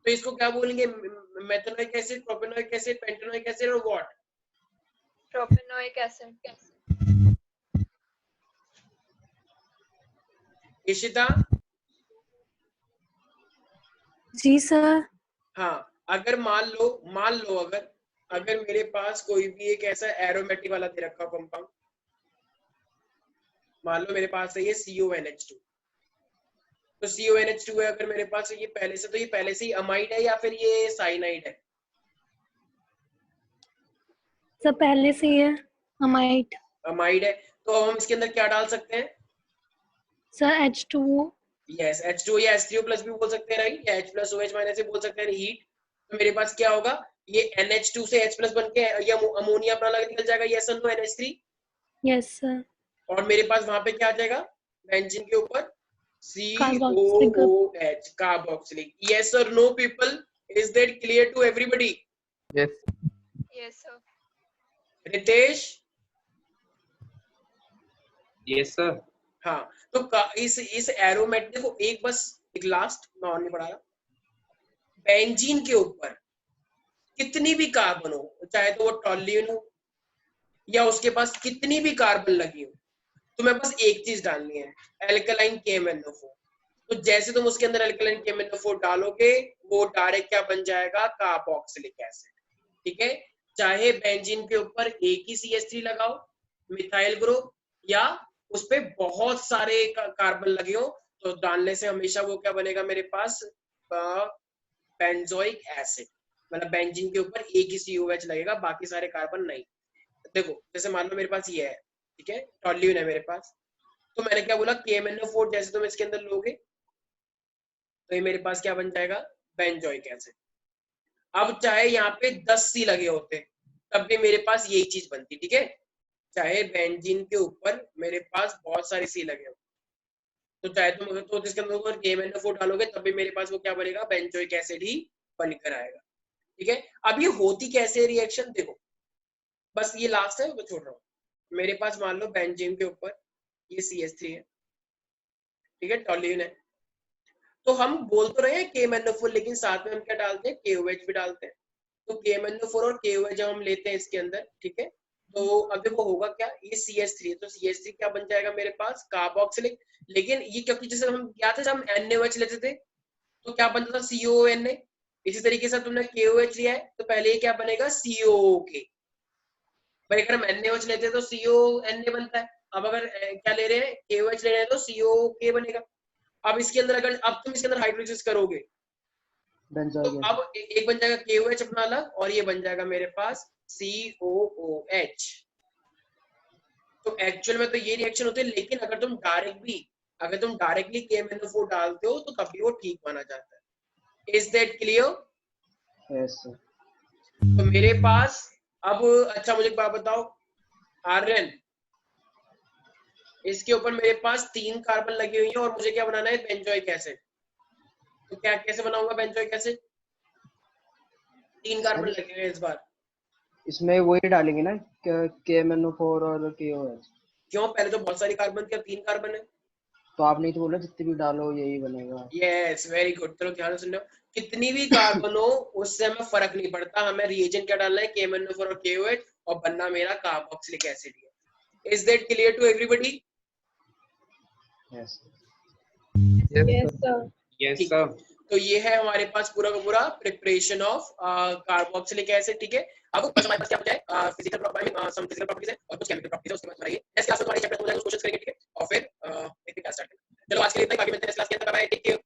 Speaker 1: तो इसको क्या बोलेंगे, methanoic acid, propanoic acid, pentanoic acid और व्हाट?
Speaker 2: Propanoic acid.
Speaker 1: इशिता?
Speaker 5: जी सर।
Speaker 1: हाँ, अगर मान लो अगर मेरे पास कोई भी एक ऐसा एरोमेटिक वाला दे रखा कंपाउंड, मान लो मेरे पास है ये CONH2, तो CONH2 है अगर मेरे पास, ये पहले से ही अमाइड है या फिर ये साइनाइड है?
Speaker 5: सर पहले से ही है अमाइड।
Speaker 1: अमाइड है, तो अब हम इसके अंदर क्या डाल सकते हैं?
Speaker 5: Sir H2O।
Speaker 1: यस, H2 या H3O प्लस भी बोल सकते हैं, राइट? या H प्लस OH माइनस भी बोल सकते हैं, हीट। तो मेरे पास क्या होगा, ये NH2 से H प्लस बन के ये अमोनिया अपना अलग निकल जाएगा, यस और नो, NH3।
Speaker 5: Yes sir.
Speaker 1: और मेरे पास वहां पे क्या आ जाएगा, बेंजीन के ऊपर
Speaker 5: Carboxylic group.
Speaker 1: COOH, carboxylic. Yes और no people, is that clear to everybody?
Speaker 7: Yes.
Speaker 2: Yes sir.
Speaker 1: Ritesh?
Speaker 6: Yes sir.
Speaker 1: हाँ, तो इस एरोमेट, देखो एक बस एक लास्ट मैं और नहीं पढ़ा रहा, बेंजीन के ऊपर कितनी भी कार्बन हो, चाहे तो वो टॉल्यून हो या उसके पास कितनी भी कार्बन लगी हो, तुम्हें बस एक चीज डालनी है, एल्कलाइन KMnO4। तो जैसे तुम उसके अंदर एल्कलाइन KMnO4 डालोगे वो डायरेक्ट क्या बन जाएगा, कार्बोक्सिलिक एसिड। ठीक है, चाहे बेंजीन के ऊपर एक ही CH3 लगाओ, मिथाइल ग्रुप, या उस पे बहुत सारे कार्बन लगे हो, तो डालने से हमेशा वो क्या बनेगा मेरे पास, बेंजोइक एसिड। मतलब बेंजीन के ऊपर एक ही COH लगेगा, बाकी सारे कार्बन नहीं। देखो जैसे मान लो मेरे पास ये है, ठीक है, टॉल्यून है मेरे पास, तो मैंने क्या बोला, KMnO4 जैसे तुम इसके अंदर लोगे तो ये मेरे पास क्या बन जाएगा, बेंजोइक एसिड। अब चाहे यहाँ पे 10 C लगे होते तब भी मेरे पास यही चीज बनती, ठीक है, चाहे बेंजीन के ऊपर मेरे पास बहुत सारे सी लगे हो, तो चाहे तुम अगर तो इसके अंदर KMnO4 डालोगे तब भी मेरे पास वो क्या बनेगा, बेंजोइक एसिड ही बनकर आएगा, ठीक है। अब ये होती कैसे रिएक्शन देखो, बस ये लास्ट है, मैं छोड़ रहा हूँ। मेरे पास मान लो बेंजीन के ऊपर ये CH3 है, ठीक है, टॉल्यून है, तो हम बोल तो रहे हैं KMnO4, लेकिन साथ में हम क्या डालते हैं, KOH भी डालते हैं। तो KMnO4 और KOH जब हम लेते हैं इसके अंदर, ठीक है, तो अभी वो होगा क्या, ये CH3, तो CH3 क्या बन जाएगा मेरे पास, कार्बोक्सिलिक। लेकिन ये क्योंकि जैसे हम क्या थे, जब हम NaOH लेते थे तो क्या बनता था, COONA। इसी तरीके से तुमने KOH लिया है तो पहले ये क्या बनेगा, COOK। भाई अगर हम NaOH लेते हैं तो CONA बनता है, अब अगर क्या ले रहे हैं, KOH ले रहे हैं तो COK बनेगा। अब इसके अंदर अगर अब तुम इसके अंदर हाइड्रोलिसिस करोगे तो अब एक बन जाएगा KOH अपना अलग, और ये बन जाएगा मेरे पास COOH। तो एक्चुअल में तो ये रिएक्शन होती है, लेकिन अगर तुम डायरेक्टली KMnO4 डालते हो तो तभी वो ठीक माना जाता है। Is that clear?
Speaker 4: Yes sir.
Speaker 1: तो मेरे पास अब, अच्छा मुझे एक बात बताओ आर्यन, इसके ऊपर मेरे पास 3 कार्बन लगी हुई है और मुझे क्या बनाना है, बेंजोइक एसिड। तो क्या कैसे बनाऊंगा बेंजोइक एसिड, 3 कार्बन लगे हुए हैं इस बार।
Speaker 4: इसमें वही डालेंगे ना, KMnO4 और KOH।
Speaker 1: क्यों, पहले तो बहुत सारी कार्बन थी, अब 3 कार्बन है।
Speaker 4: तो आपने तो बोला जितने भी डालो यही बनेगा।
Speaker 1: यस वेरी गुड, चलो ध्यान से सुन लो, कितनी भी कार्बन हो उससे हमें फर्क नहीं पड़ता, हमें रिएजेंट क्या डालना है, KMnO4 और KOH, और बनना मेरा कार्बोक्सिलिक एसिड है। Is that clear to everybody?
Speaker 4: Yes
Speaker 8: Yes, sir.
Speaker 6: Yes
Speaker 1: ठीक।
Speaker 6: सर।
Speaker 1: तो ये है हमारे पास पूरा का पूरा प्रिपरेशन ऑफ कार्बोक्सिलिक एसिड, ठीक है। अब बस हमारे पास क्या बचा है, फिजिकल प्रॉपर्टीज है और कुछ केमिकल प्रॉपर्टीज है, उसके बाद हमारी नेक्स्ट क्लास में हमारे चैप्टर में कुछ क्वेश्चंस करेंगे, ठीक है, और फिर देखते हैं क्या स्टार्ट करें। चलो आज के लिए इतना ही, बाकी मिलते हैं नेक्स्ट क्लास के अंदर। Bye bye, take care.